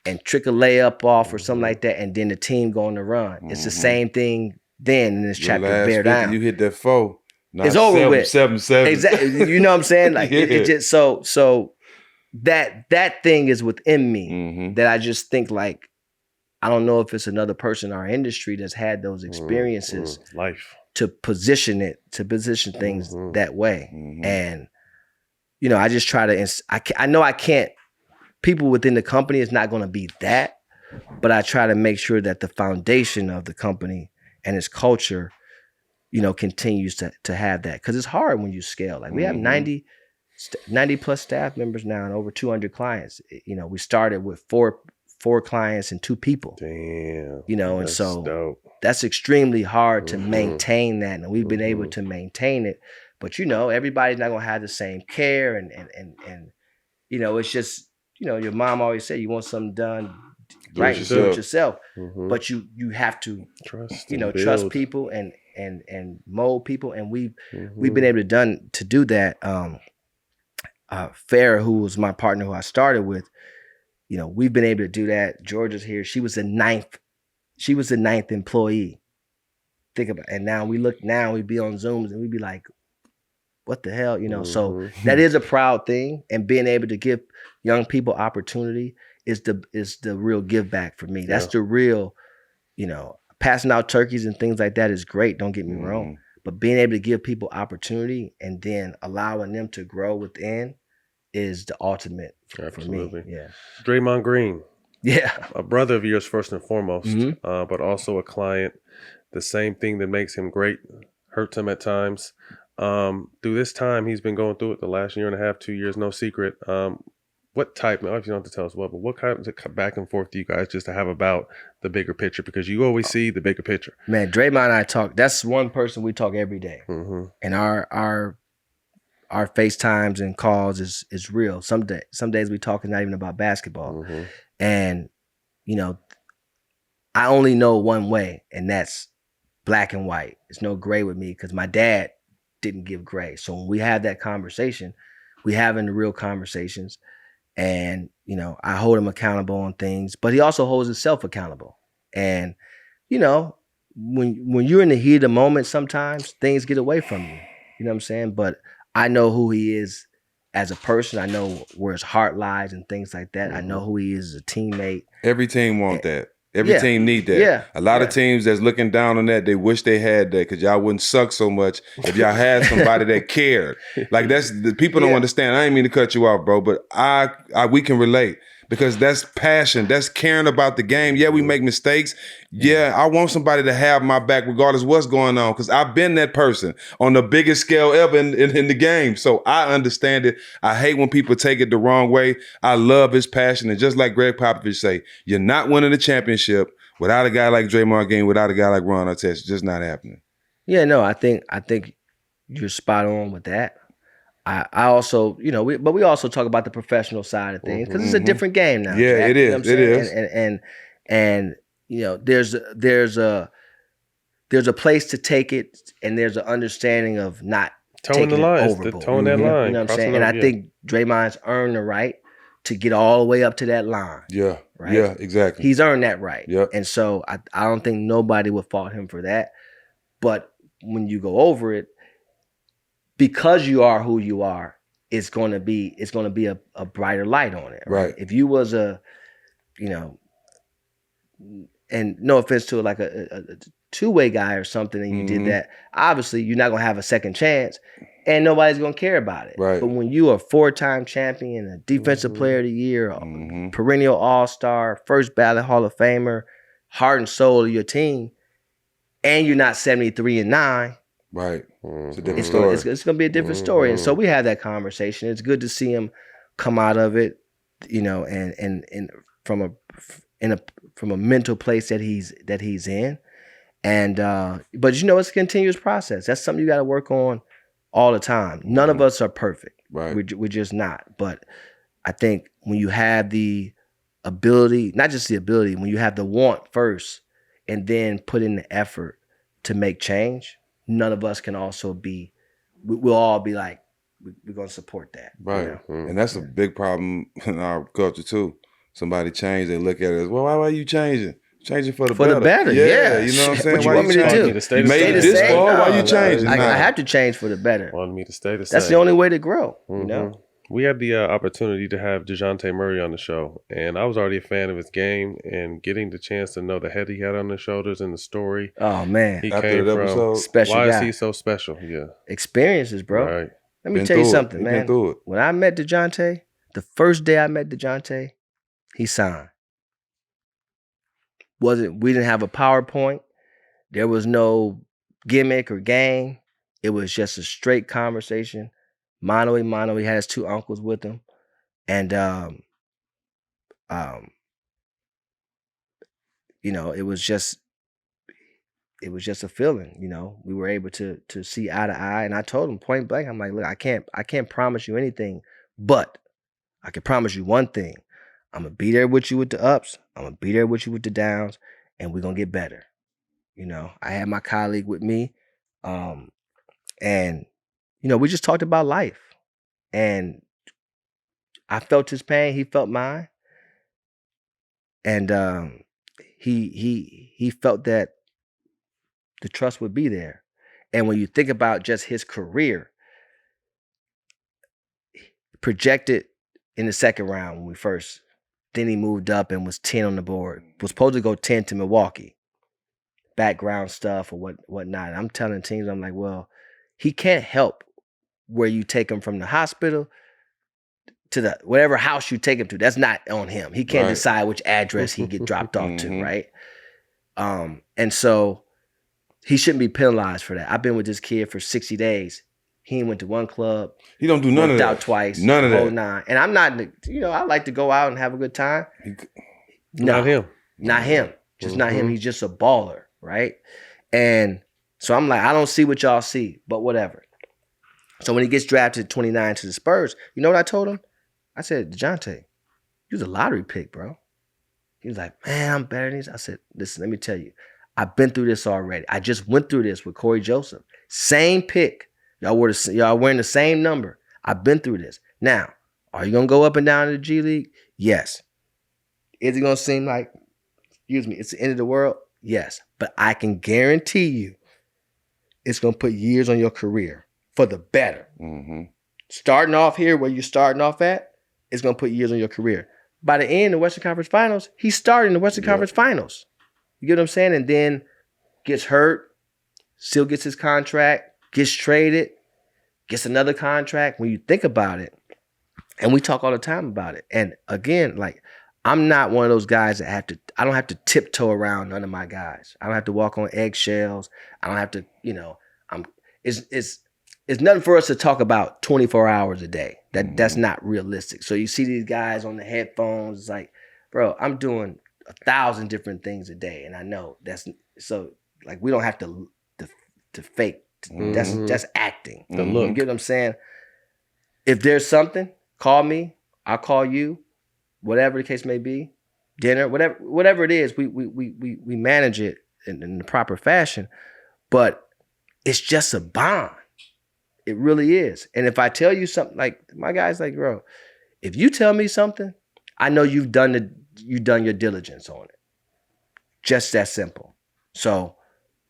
and trick a layup off or something like that, and then the team go on the run. It's the same thing then in this chapter, bear down. You hit that 4. It's over with. 7-7. Exactly. You know what I'm saying? Like it just so that thing is within me that I just think like, I don't know if it's another person in our industry that's had those experiences life to position things that way. And, you know, I just try to, I know I can't, people within the company is not going to be that, but I try to make sure that the foundation of the company and its culture, you know, continues to have that. Cause it's hard when you scale. Like we have 90 plus staff members now and over 200 clients. You know, we started with four clients and 2 people. Damn. You know, and so that's extremely hard to maintain that. And we've been able to maintain it. But, you know, everybody's not going to have the same care. And you know, it's just, you know, your mom always said you want something done right, do it yourself. But you have to trust, you know, trust people and mold people. And we've been able to do that. Farrah, who was my partner who I started with, you know, we've been able to do that. Georgia's here. She was the 9th employee. Think about it. And now we be on Zooms and we be like, what the hell? You know, so that is a proud thing. And being able to give young people opportunity is the real give back for me. That's the real, you know, passing out turkeys and things like that is great. Don't get me wrong. But being able to give people opportunity and then allowing them to grow within is the ultimate for me. Yeah. Draymond Green. Yeah. A brother of yours first and foremost, but also a client. The same thing that makes him great hurts him at times. Through this time, he's been going through it the last year and a half, 2 years, no secret. What type, now if you don't have to tell us what, but what kind of back and forth do you guys just to have about the bigger picture? Because you always see the bigger picture. Man, Draymond and I talk, that's one person we talk every day. And our FaceTimes and calls is real. Some days we talk not even about basketball. And, you know, I only know one way, and that's black and white. There's no gray with me because my dad didn't give gray. So when we have that conversation, we having the real conversations. And, you know, I hold him accountable on things, but he also holds himself accountable. And, you know, when you're in the heat of the moment, sometimes things get away from you. You know what I'm saying? But I know who he is as a person. I know where his heart lies and things like that. I know who he is as a teammate. Every team want that. Every team need that. Yeah. A lot of teams that's looking down on that, they wish they had that because y'all wouldn't suck so much if y'all had somebody that cared. Like that's the people don't understand. I ain't mean to cut you off, bro, but we can relate because that's passion. That's caring about the game. Yeah, we make mistakes. Yeah, I want somebody to have my back regardless of what's going on because I've been that person on the biggest scale ever in the game. So I understand it. I hate when people take it the wrong way. I love his passion. And just like Greg Popovich say, you're not winning the championship without a guy like Draymond Green, without a guy like Ron Artest. It's just not happening. Yeah, no, I think you're spot on with that. I also, we also talk about the professional side of things because it's a different game now. Yeah, Jack, it is. You know what I'm It saying? is. And there's a place to take it, and there's an understanding of not Towing the taking it line, overboard. towing that line. You know what I'm saying? And I think Draymond's earned the right to get all the way up to that line. Yeah. Right? Yeah, exactly. He's earned that right. Yeah. And so I don't think nobody would fault him for that. But when you go over it, because you are who you are, it's gonna be a brighter light on it. Right. If you was and no offense to like a two-way guy or something, and you did that, obviously you're not gonna have a second chance, and nobody's gonna care about it. Right. But when you are a 4-time champion, a defensive player of the year, a perennial all-star, first ballot Hall of Famer, heart and soul of your team, and you're not 73-9. Right. It's a different story. It's going to be a different story. And so we had that conversation. It's good to see him come out of it, and from a mental place that he's in. And but it's a continuous process. That's something you got to work on all the time. None of us are perfect. Right. We're just not. But I think when you have the ability, not just the ability, when you have the want first and then put in the effort to make change, none of us can also we'll all be like, we're going to support that. Right. And that's a big problem in our culture too. Somebody change, they look at it as, well, why are you changing? Changing for the better. Yeah. You know what I'm saying? What you want me to do? You made it this far, why you changing? I have to change for the better. Wanted me to stay the same. That's the only way to grow, We had the opportunity to have Dejounte Murray on the show, and I was already a fan of his game, and getting the chance to know the head he had on his shoulders and the story. Oh, man. He came from, special why guy. is he so special? Yeah. Experiences, bro. Right. Let me tell you something, man. Through it. When I met Dejounte, the first day I met Dejounte, he signed. We didn't have a PowerPoint. There was no gimmick or game. It was just a straight conversation. Mano a mano. He had his two uncles with him. And it was just a feeling, we were able to see eye to eye. And I told him point blank, I'm like, look, I can't promise you anything, but I can promise you one thing. I'm gonna be there with you with the ups. I'm gonna be there with you with the downs, and we're gonna get better. I had my colleague with me, and we just talked about life, and I felt his pain, he felt mine, and he felt that the trust would be there. And when you think about just his career, projected in the second round when we first. Then he moved up and was 10 on the board. Was supposed to go 10 to Milwaukee. Background stuff or whatnot. I'm telling teams, I'm like, well, he can't help where you take him from the hospital to the whatever house you take him to. That's not on him. He can't decide which address he get dropped off to, right? And so he shouldn't be penalized for that. I've been with this kid for 60 days. He went to one club. He don't do none of that. Out twice. None of that. 9. And I'm not, I like to go out and have a good time. Not him. Not him. Just not him. He's just a baller, right? And so I'm like, I don't see what y'all see, but whatever. So when he gets drafted 29 to the Spurs, you know what I told him? I said, Dejounte, you was a lottery pick, bro. He was like, man, I'm better than these. I said, listen, let me tell you. I've been through this already. I just went through this with Corey Joseph. Same pick. Y'all wearing the same number. I've been through this. Now, are you going to go up and down in the G League? Yes. Is it going to seem like, it's the end of the world? Yes. But I can guarantee you it's going to put years on your career for the better. Starting off here where you're starting off at, it's going to put years on your career. By the end of the Western Conference Finals, he's starting the Western Conference Finals. You get what I'm saying? And then gets hurt, still gets his contract, gets traded, gets another contract. When you think about it, and we talk all the time about it. And again, like, I'm not one of those guys that I don't have to tiptoe around none of my guys. I don't have to walk on eggshells. I don't have to, it's nothing for us to talk about 24 hours a day. That's not realistic. So you see these guys on the headphones, it's like, bro, I'm doing 1,000 different things a day. And I know that's, so like, we don't have to to fake. That's acting. The look. You get what I'm saying? If there's something, call me. I'll call you. Whatever the case may be, dinner, whatever it is, we manage it in the proper fashion. But it's just a bond. It really is. And if I tell you something, like my guy's like, bro, if you tell me something, I know you've done your diligence on it. Just that simple. So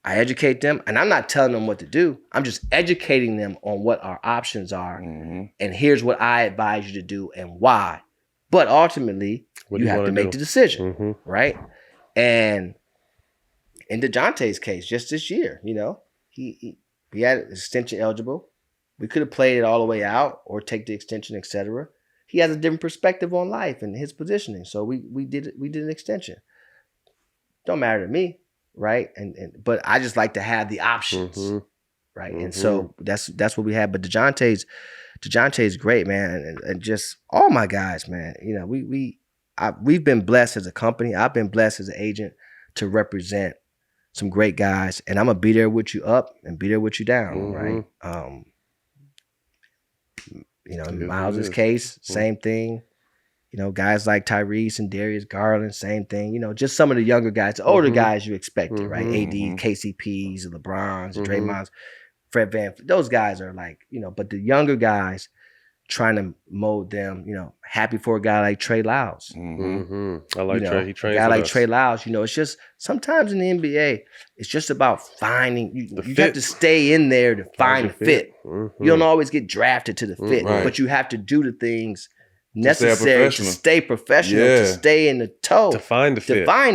I educate them, and I'm not telling them what to do. I'm just educating them on what our options are. And here's what I advise you to do and why. But ultimately, you have to make the decision, right? And in Dejounte's case, just this year, he had extension eligible. We could have played it all the way out or take the extension, etc. He has a different perspective on life and his positioning, so we did an extension. Don't matter to me, right? But I just like to have the options, right? And so that's what we had. But DeJounte's great, man, and just all my guys, man. We've been blessed as a company. I've been blessed as an agent to represent some great guys, and I'm gonna be there with you up and be there with you down, right? In Miles's case, same thing. Guys like Tyrese and Darius Garland, same thing. Just some of the younger guys, the older guys you expected, right? AD, KCPs, the LeBron's, the Draymond's, Fred VanVleet. Those guys are like, but the younger guys trying to mold them, happy for a guy like Trey Lyles. I like Trey. He trains a guy like us. Trey Lyles, it's just sometimes in the NBA, it's just about finding, you have to stay in there to find the fit. You don't always get drafted to the fit, but you have to do the things necessary to stay professional, to stay in the toe, to find the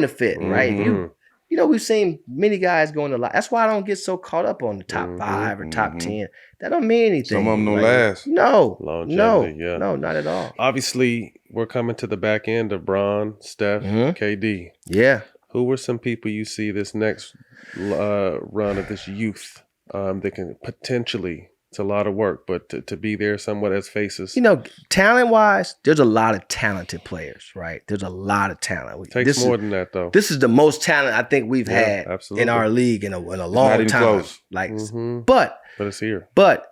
fit, right? We've seen many guys going to lot. That's why I don't get so caught up on the top 5 or top 10. That don't mean anything. Some of them don't last. No, longevity, no, not at all. Obviously, we're coming to the back end of Bron, Steph, KD. Yeah. Who were some people you see this next run of this youth that can potentially? It's a lot of work, but to be there somewhat as faces. Talent-wise, there's a lot of talented players, right? There's a lot of talent. It takes more than that, though. This is the most talent I think we've had in our league in a long time. Close. But it's here. But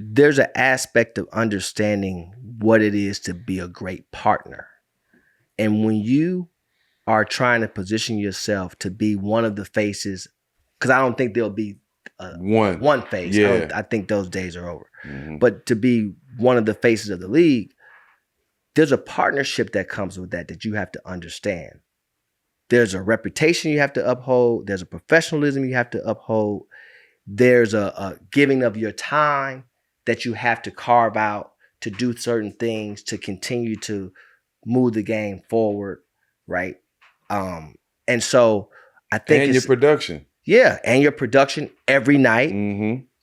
there's an aspect of understanding what it is to be a great partner. And when you are trying to position yourself to be one of the faces, because I don't think there'll be one face. Yeah. I think those days are over. But to be one of the faces of the league, there's a partnership that comes with that you have to understand. There's a reputation you have to uphold. There's a professionalism you have to uphold. There's a giving of your time that you have to carve out to do certain things to continue to move the game forward, right? And so I think your production. Yeah, and your production every night.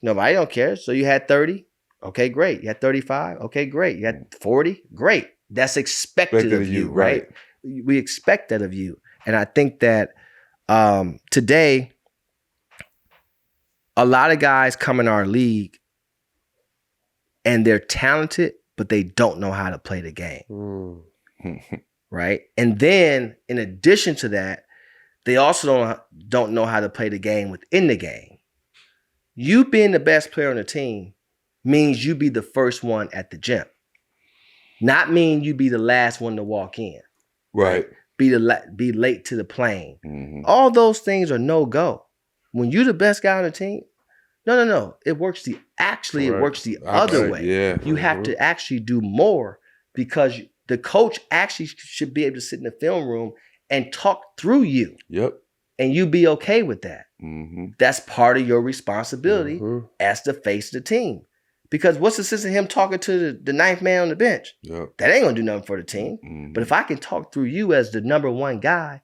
Nobody don't care. So you had 30. Okay, great. You had 35. Okay, great. You had 40. Great. That's expected of you, right? We expect that of you. And I think that today, a lot of guys come in our league and they're talented, but they don't know how to play the game. Right? And then in addition to that, they also don't know how to play the game within the game. You being the best player on the team means you be the first one at the gym. Not mean you be the last one to walk in. Right. Be late to the plane. All those things are no-go. When you're the best guy on the team, no. It works it works the other way. Yeah. You have to actually do more because the coach actually should be able to sit in the film room and talk through you. Yep. And you be okay with that. That's part of your responsibility as the face of the team. Because what's the sense of him talking to the ninth man on the bench? Yep. That ain't gonna do nothing for the team. But if I can talk through you as the number one guy,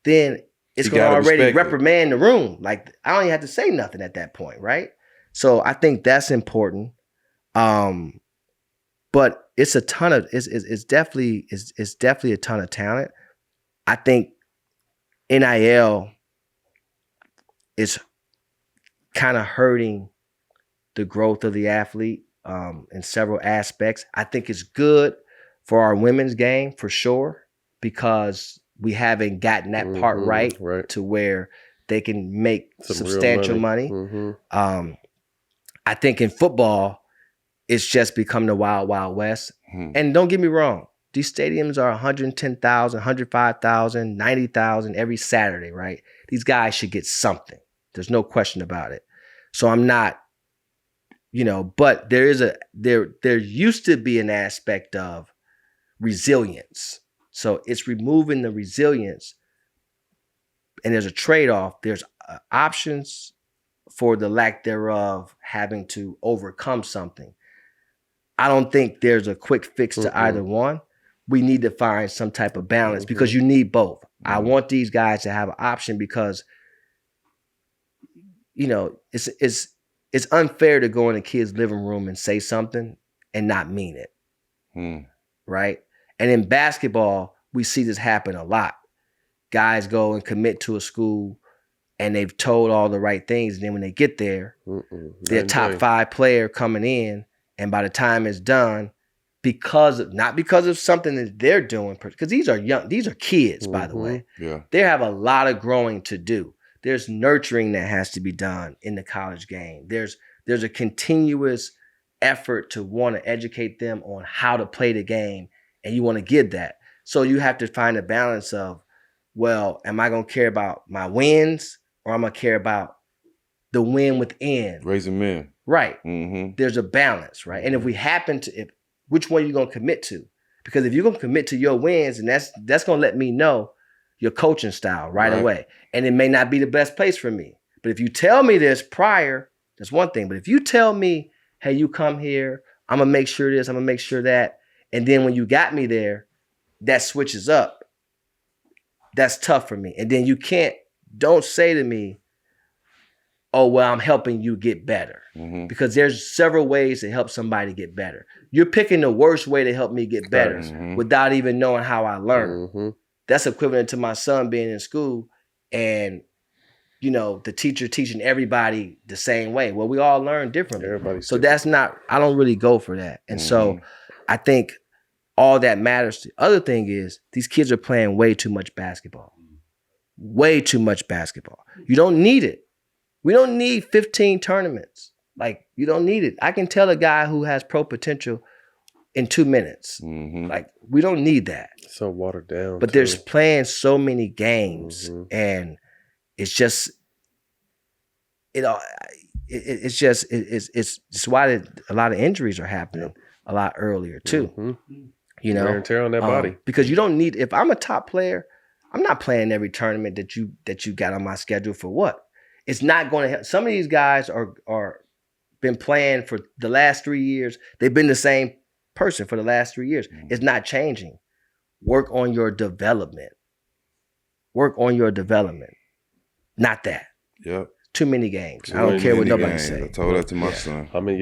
then it's gonna already reprimand the room. Like I don't even have to say nothing at that point, right? So I think that's important. But it's a ton of it's definitely a ton of talent. I think NIL is kind of hurting the growth of the athlete in several aspects. I think it's good for our women's game for sure because we haven't gotten that part right to where they can make substantial money. I think in football, it's just become the wild, wild west. And don't get me wrong, these stadiums are 110,000, 105,000, 90,000 every Saturday, right? These guys should get something. There's no question about it. So I'm not, but there used to be an aspect of resilience. So it's removing the resilience, and there's a trade-off. There's options for the lack thereof having to overcome something. I don't think there's a quick fix to either one. We need to find some type of balance because you need both. I want these guys to have an option because, it's unfair to go in a kid's living room and say something and not mean it. Right? And in basketball, we see this happen a lot. Guys go and commit to a school and they've told all the right things. And then when they get there, they're a top 5 player coming in. And by the time it's done, not because of something that they're doing, because these are kids, by the way. Yeah. They have a lot of growing to do. There's nurturing that has to be done in the college game. There's a continuous effort to want to educate them on how to play the game, and you want to give that. So you have to find a balance of, well, am I going to care about my wins or am I care about the win within? Raising men. Right. There's a balance, right? And if we happen to, which one are you going to commit to? Because if you're going to commit to your wins, and that's going to let me know your coaching style right away. And it may not be the best place for me. But if you tell me this prior, that's one thing. But if you tell me, hey, you come here, I'm going to make sure this, I'm going to make sure that. And then when you got me there, that switches up. That's tough for me. And then don't say to me, oh, well, I'm helping you get better. Because there's several ways to help somebody get better. You're picking the worst way to help me get better without even knowing how I learn. That's equivalent to my son being in school and, the teacher teaching everybody the same way. Well, we all learn differently. So that's not, I don't really go for that. And so I think all that matters. The other thing is these kids are playing way too much basketball. Way too much basketball. You don't need it. We don't need 15 tournaments. Like, you don't need it. I can tell a guy who has pro potential in 2 minutes. Like, we don't need that. So watered down. But there's playing so many games, and it's just, it's why a lot of injuries are happening a lot earlier too. Wear and tear on that body. Because you don't need. If I'm a top player, I'm not playing every tournament that you got on my schedule for what? It's not going to help. Some of these guys are been playing for the last 3 years. They've been the same person for the last 3 years. It's not changing. Work on your development. Work on your development. Not that. Yep. Too many games. I don't care what nobody says. I told that to my son. I'm in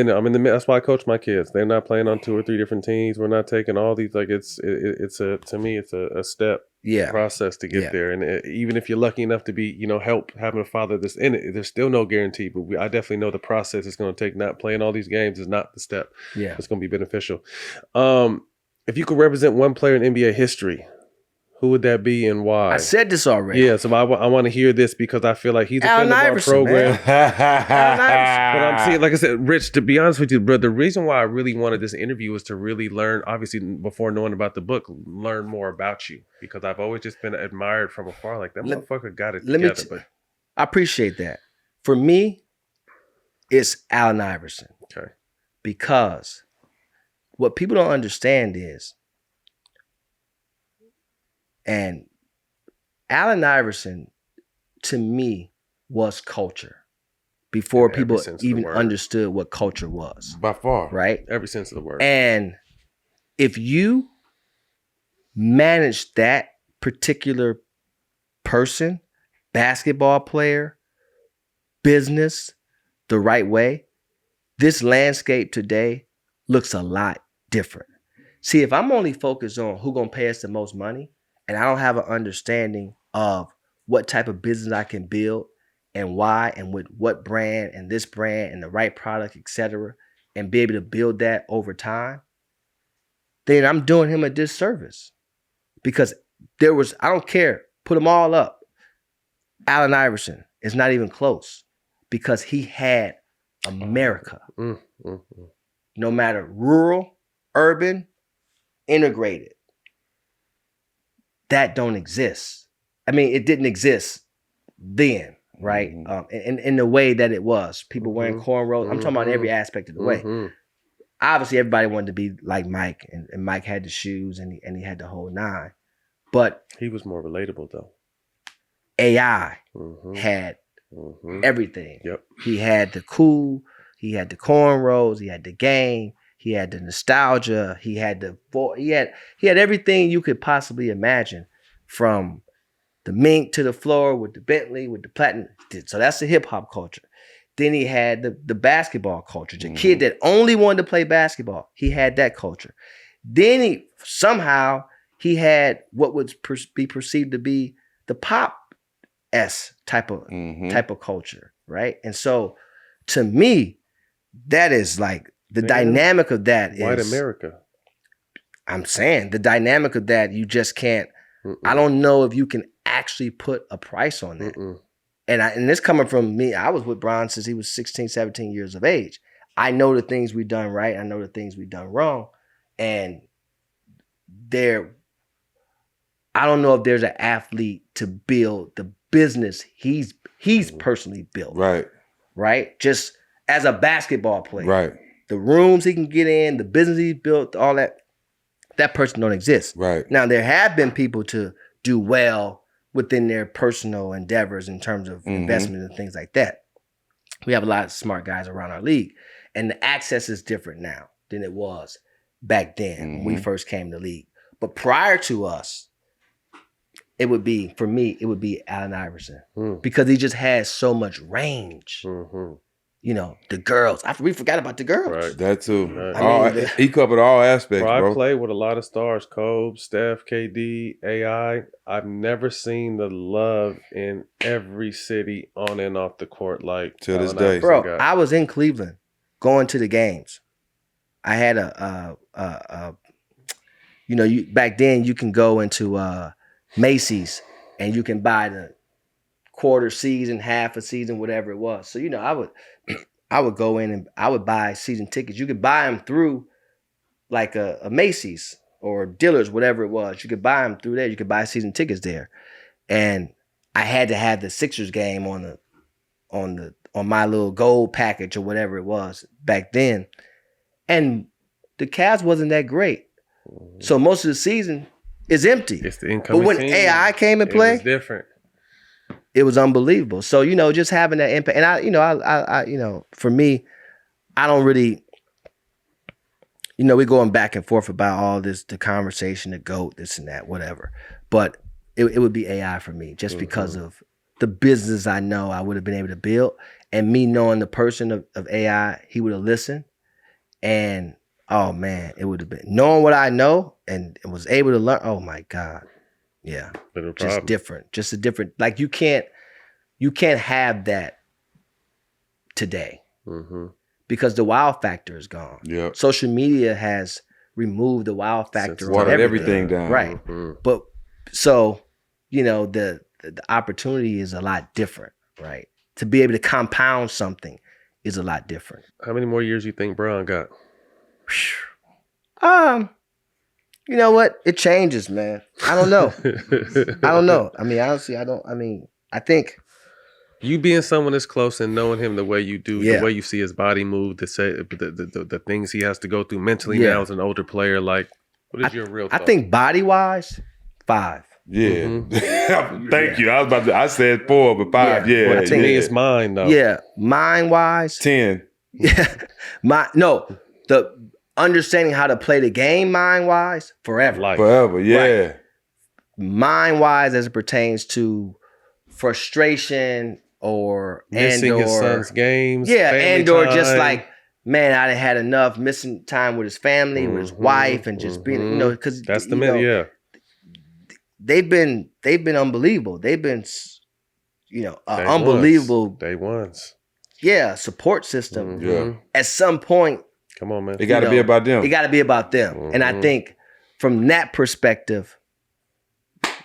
the that's why I coach my kids. They're not playing on 2 or 3 different teams. We're not taking all these, like, to me it's a step process to get there. And even if you're lucky enough to be, help having a father that's in it, there's still no guarantee. But I definitely know the process it's going to take. Not playing all these games is not the step. Yeah, it's going to be beneficial. If you could represent one player in NBA history, who would that be and why? I said this already. Yeah, so I want to hear this because I feel like he's a friend of our program. But I'm seeing, like I said, Rich, to be honest with you, bro, the reason why I really wanted this interview was to really learn, obviously, before knowing about the book, learn more about you. Because I've always just been admired from afar. Like, that motherfucker got it together. I appreciate that. For me, it's Allen Iverson. Okay. Because what people don't understand is, and Allen Iverson, to me, was culture before people even understood what culture was. By far. Right? Every sense of the word. And if you manage that particular person, basketball player, business, the right way, this landscape today looks a lot different. See, if I'm only focused on who's going to pay us the most money, and I don't have an understanding of what type of business I can build and why and with what brand and this brand and the right product, etc., and be able to build that over time, then I'm doing him a disservice. Because I don't care, put them all up. Allen Iverson is not even close because he had America. No matter rural, urban, integrated. That don't exist. I mean, it didn't exist then, right? In the way that it was. People wearing cornrows. I'm talking about every aspect of the way. Obviously, everybody wanted to be like Mike, and Mike had the shoes and he had the whole nine. But he was more relatable, though. AI had everything. Yep. He had the cool, he had the cornrows, he had the game, he had the nostalgia, he had everything you could possibly imagine, from the mink to the floor with the Bentley, with the platinum. So that's the hip hop culture. Then he had the basketball culture. The kid that only wanted to play basketball, he had that culture. Then he had what would be perceived to be the pop-esque type of culture, right? And so, to me, that is like the dynamic of that is white America. I'm saying the dynamic of that, you just can't. I don't know if you can actually put a price on that. And this coming from me, I was with Bron since he was 16, 17 years of age. I know the things we've done right. I know the things we've done wrong. And I don't know if there's an athlete to build the business he's personally built. Right? Just as a basketball player. Right. The rooms he can get in, the business he's built, all that person don't exist. Right. Now, there have been people to do well within their personal endeavors in terms of investment and things like that. We have a lot of smart guys around our league. And the access is different now than it was back then when we first came to the league. But prior to us, it would be Allen Iverson. Because he just has so much range. You know, the girls. We forgot about the girls. Right. That too. Right. He covered all aspects, bro. I play with a lot of stars. Kobe, Steph, KD, AI. I've never seen the love in every city on and off the court like to this day. Bro, I was in Cleveland going to the games. I had back then you can go into Macy's and you can buy the quarter season, half a season, whatever it was. So, I would go in and I would buy season tickets. You could buy them through like a Macy's or Dillard's, whatever it was. You could buy them through there. You could buy season tickets there. And I had to have the Sixers game on my little gold package or whatever it was back then. And the Cavs wasn't that great. So most of the season is empty. It's the incoming But when team. AI came and played, it was different. It was unbelievable. So, just having that impact. And I for me, I don't really, we're going back and forth about all this, the conversation, the GOAT, this and that, whatever. But it would be AI for me just because of the business I know I would have been able to build. And me knowing the person of AI, he would have listened. And, oh, man, it would have been. Knowing what I know and was able to learn, oh, my God. Yeah, just different, just a different. Like you can't have that today because the wow factor is gone. Yeah, social media has removed the wow factor. Watered everything down, right? But so the opportunity is a lot different, right? To be able to compound something is a lot different. How many more years you think Bron got? You know what? It changes, man. I don't know. I mean, honestly, I think you being someone that's close and knowing him the way you do, Yeah. the way you see his body move, the things he has to go through mentally now as an older player, like, what is your real thought? I think body-wise, 5. Yeah. Thank you. I said 4, but 5. Yeah. Well, to me, it's mine, though. Yeah. Mind-wise. 10. Yeah. The understanding how to play the game mind-wise, forever. Life. Forever, yeah. Right. Mind-wise as it pertains to frustration or missing his son's games. Yeah, and or time. just like, man, I done had enough missing time with his family, with his wife, and just being, because that's the minute, yeah. They've been unbelievable. They've been, unbelievable day ones. Yeah, support system. Yeah. At some point, come on, man. It got to be about them. It got to be about them. And I think from that perspective,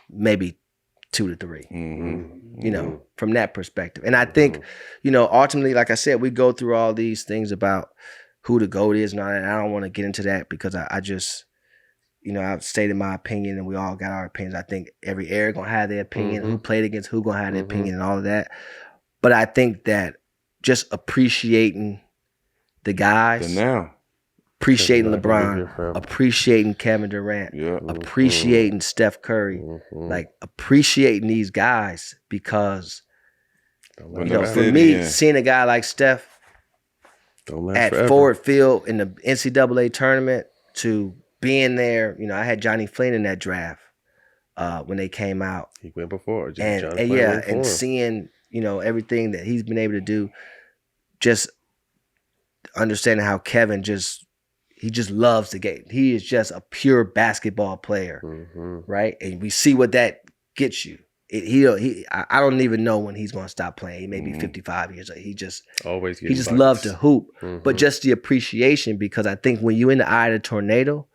maybe 2 to 3. You know, from that perspective. And I think, you know, ultimately, like I said, we go through all these things about who the GOAT is and all that. And I don't want to get into that because I just, you know, I've stated my opinion and we all got our opinions. I think every era gonna have their opinion, who played against who gonna have their opinion and all of that. But I think that just appreciating the guys, appreciating LeBron, appreciating Kevin Durant, appreciating Steph Curry, like appreciating these guys because, you know, for me, seeing a guy like Steph at Ford Field in the NCAA tournament to being there, you know, I had Johnny Flynn in that draft when they came out. He went before. And seeing, you know, everything that he's been able to do, just understanding how Kevin he just loves the game. He is just a pure basketball player, right? And we see what that gets you. I don't even know when he's going to stop playing. He may be 55 years old. He just loves to hoop. But just the appreciation, because I think when you're in the eye of the tornado,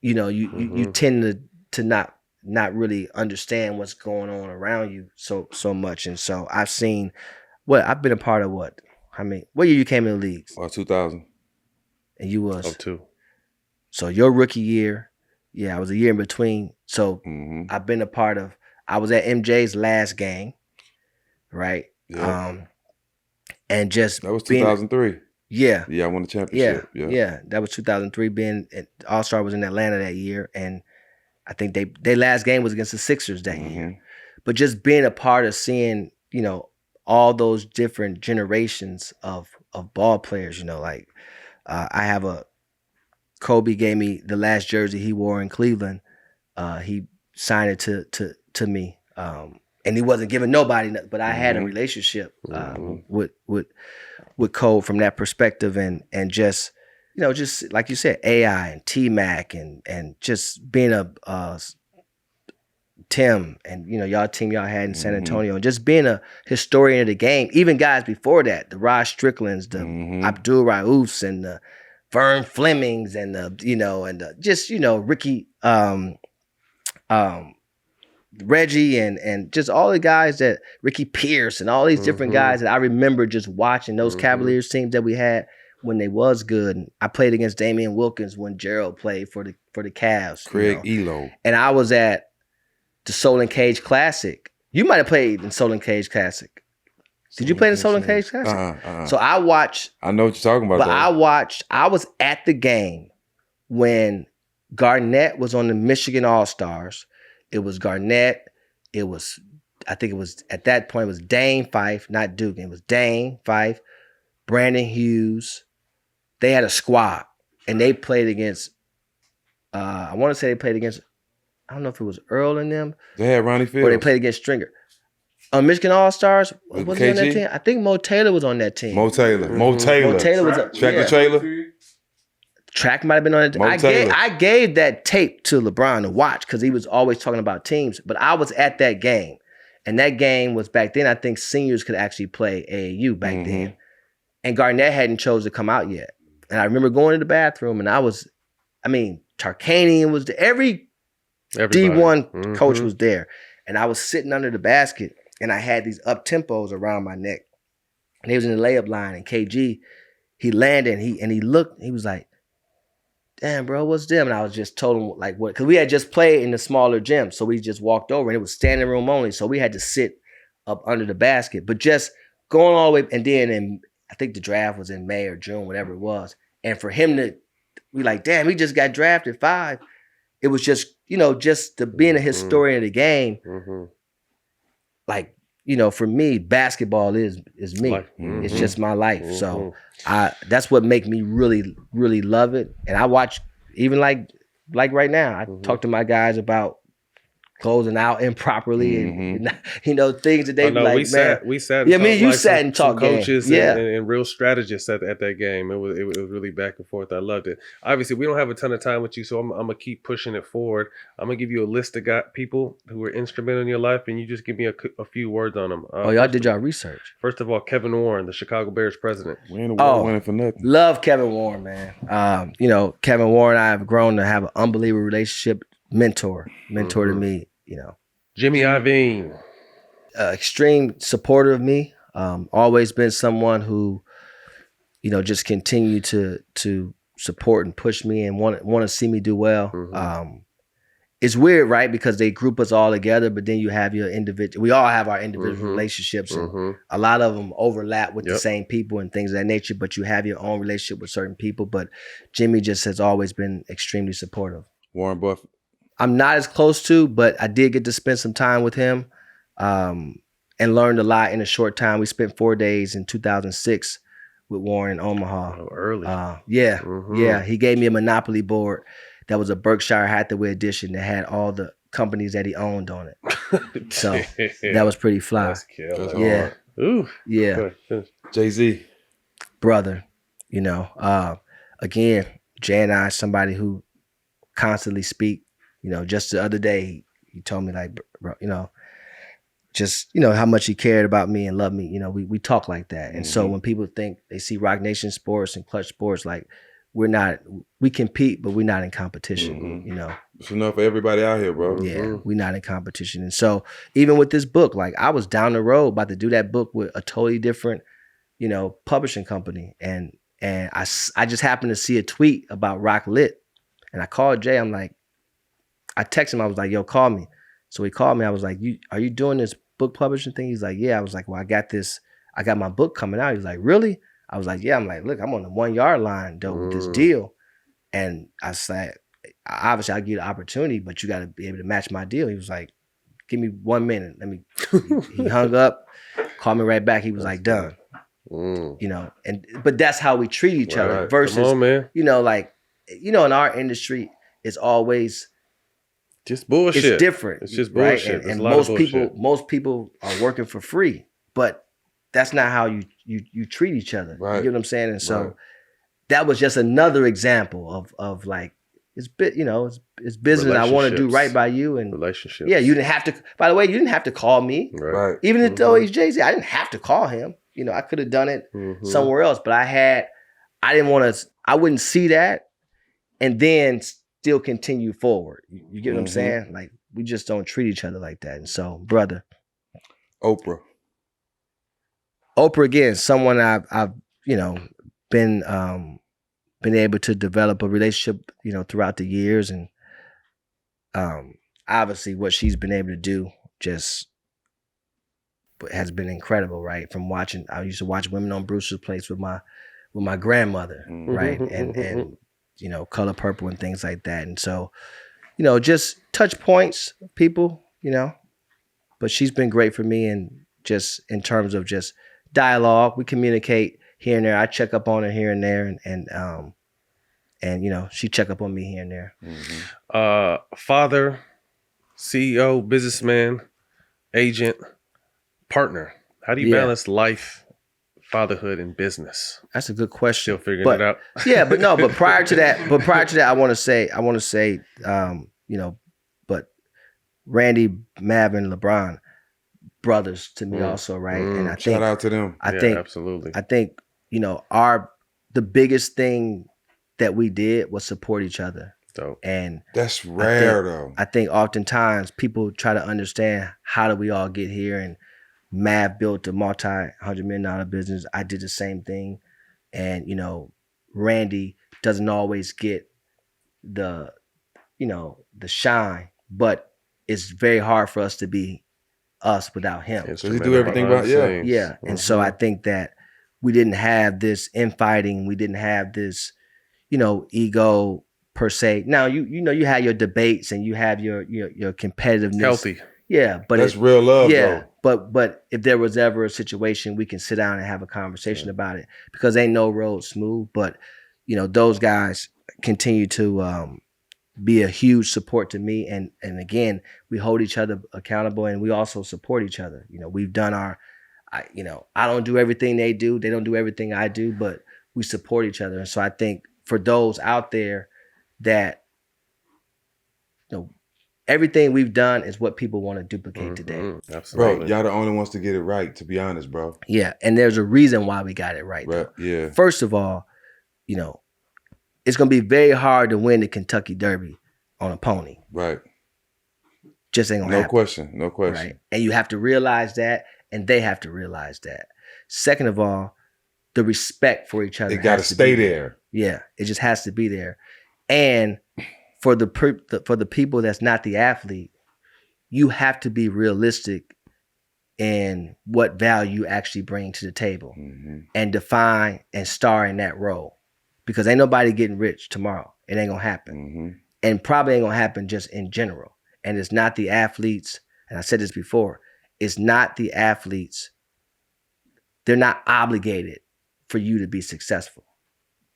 you know, you tend to not really understand what's going on around you so much. And so I've seen I've been a part of what year you came in the leagues? 2000. And you was 02. So your rookie year, I was a year in between. So I've been a part of. I was at MJ's last game, right? Yeah. And just that was 2003. Yeah, I won the championship. Yeah, that was 2003. Being All-Star was in Atlanta that year, and I think their last game was against the Sixers that year. But just being a part of seeing, you know, all those different generations of ball players, you know, like I have Kobe gave me the last jersey he wore in Cleveland. He signed it to me, and he wasn't giving nobody, but I had a relationship with Cole from that perspective, and just, you know, just like you said, AI and T-Mac and just being a Tim and, you know, y'all team y'all had in San Antonio, and just being a historian of the game. Even guys before that, the Rod Stricklands, the Abdul Raufs, and the Vern Flemings, and the, you know, and the, just, you know, Ricky, Reggie, and just all the guys that Ricky Pierce and all these different guys that I remember just watching those Cavaliers teams that we had when they was good. And I played against Damian Wilkins when Gerald played for the Cavs. Craig Elo. And I was at the Soul and Cage Classic. You might have played in Soul and Cage Classic. Did you play in the Soul and Cage Classic? So I watched. I know what you're talking about. But I was at the game when Garnett was on the Michigan All-Stars. It was Garnett. I think it was, at that point, it was Dane Fife, not Duke. It was Dane Fife, Brandon Hughes. They had a squad, and they played against, I want to say they played against, I don't know if it was Earl and them. They had Ronnie Fields. Or they played against Stringer. Michigan All-Stars, was he on that team? I think Mo Taylor was on that team. Mo Taylor was Tractor Trailer. Track might have been on it. I gave that tape to LeBron to watch because he was always talking about teams. But I was at that game. And that game was back then, I think seniors could actually play AAU back then. And Garnett hadn't chose to come out yet. And I remember going to the bathroom, and Tarkanian was there. Everybody. D1 coach was there. And I was sitting under the basket, and I had these up-tempos around my neck. And he was in the layup line, and KG, he landed, and he looked, he was like, damn, bro, what's them? And I was just told him, like, what? Because we had just played in the smaller gym. So we just walked over, and it was standing room only. So we had to sit up under the basket. But just going all the way, and then I think the draft was in May or June, whatever it was. And for him to be like, damn, he just got drafted 5. It was just, you know, just to being a historian of the game. Like, you know, for me, basketball is me. It's just my life. So that's what make me really, really love it. And I watch, even like right now, I talk to my guys about closing out improperly and you know, things that they like. We sat and you sat and talked coaches and real strategists at that game. It was really back and forth. I loved it. Obviously, we don't have a ton of time with you, so I'm gonna keep pushing it forward. I'm gonna give you a list of people who were instrumental in your life, and you just give me a few words on them. Y'all did y'all research. First of all, Kevin Warren, the Chicago Bears president. We ain't winning for nothing. Love Kevin Warren, man. You know, Kevin Warren and I have grown to have an unbelievable relationship. Mentor to me, you know. Jimmy Iovine. Extreme supporter of me. Always been someone who, just continue to support and push me and want to see me do well. Mm-hmm. It's weird, right? Because they group us all together, but then you have your individual. We all have our individual Mm-hmm. relationships, and Mm-hmm. a lot of them overlap with Yep. the same people and things of that nature. But you have your own relationship with certain people. But Jimmy just has always been extremely supportive. Warren Buffett. I'm not as close to, but I did get to spend some time with him, and learned a lot in a short time. We spent 4 days in 2006 with Warren in Omaha. Oh, early. Yeah. Mhm. Yeah. He gave me a Monopoly board that was a Berkshire Hathaway edition that had all the companies that he owned on it. So that was pretty fly. That's killer. That's Yeah. hard. Ooh. Yeah. Good. Finish. Jay-Z. Brother, again, Jay and I, somebody who constantly speak, just the other day, he told me like, bro, just, how much he cared about me and loved me. We talk like that. And so when people think they see Rock Nation Sports and Klutch Sports, like we compete, but we're not in competition, It's enough for everybody out here, bro. Yeah, we're not in competition. And so even with this book, like I was down the road about to do that book with a totally different, publishing company. And I just happened to see a tweet about Rock Lit. And I called Jay. I'm like, I texted him. I was like, yo, call me. So he called me. I was like, are you doing this book publishing thing? He's like, yeah. I was like, well, I got my book coming out. He's like, really? I was like, yeah. I'm like, look, I'm on the 1 yard line though with this deal. And I said, obviously I'll give you the opportunity, but you got to be able to match my deal. He was like, give me 1 minute. He hung up, called me right back. He was like, done. But that's how we treat each other versus, come on, man. in our industry, it's always just bullshit. It's different. It's just right? bullshit. And most people are working for free, but that's not how you treat each other. Right. You get what I'm saying? And so that was just another example of like it's business. I want to do right by you and relationships. Yeah, you didn't have to. By the way, you didn't have to call me. Right. Even though he's Jay-Z, I didn't have to call him. I could have done it somewhere else, but I didn't want to. I wouldn't see that and then still continue forward. You get what I'm saying? Like we just don't treat each other like that. And so, brother, Oprah again, someone I've been able to develop a relationship, throughout the years, and obviously what she's been able to do just has been incredible, right? From watching, I used to watch Women on Brewster's Place with my grandmother, right? And Color Purple and things like that. And so, just touch points, people, but she's been great for me, and just in terms of just dialogue, we communicate here and there. I check up on her here and there, and she check up on me here and there. Father, CEO, businessman, agent, partner. How do you balance life, fatherhood, and business? That's a good question. Still figuring it out. But prior to that, I want to say, but Randy, Mav, and LeBron, brothers to me also, right? And I think shout out to them. I think absolutely. I think the biggest thing that we did was support each other. Dope. And that's rare though. I think oftentimes people try to understand how do we all get here, and Mav built a multi-$100 million business. I did the same thing. And, Randy doesn't always get the shine, but it's very hard for us to be us without him. So he do everything right. Yeah. And so I think that we didn't have this infighting. We didn't have this, ego per se. Now, you had your debates and you have your competitiveness. Healthy. Yeah, but that's real love. Yeah, though. but if there was ever a situation, we can sit down and have a conversation about it, because ain't no road smooth. But those guys continue to be a huge support to me, and again, we hold each other accountable, and we also support each other. We've done I don't do everything they do, they don't do everything I do, but we support each other. And so I think for those out there that everything we've done is what people want to duplicate today. Absolutely. Bro, y'all the only ones to get it right, to be honest, bro. Yeah, and there's a reason why we got it right. Yeah. First of all, it's going to be very hard to win the Kentucky Derby on a pony. Right. Just ain't gonna happen. No question. Right? And you have to realize that, and they have to realize that. Second of all, the respect for each other. It got to stay there. Yeah, it just has to be there. And for the people that's not the athlete, you have to be realistic in what value you actually bring to the table and define and star in that role. Because ain't nobody getting rich tomorrow. It ain't gonna happen. And probably ain't gonna happen just in general. And it's not the athletes, and I said this before, it's not the athletes. They're not obligated for you to be successful.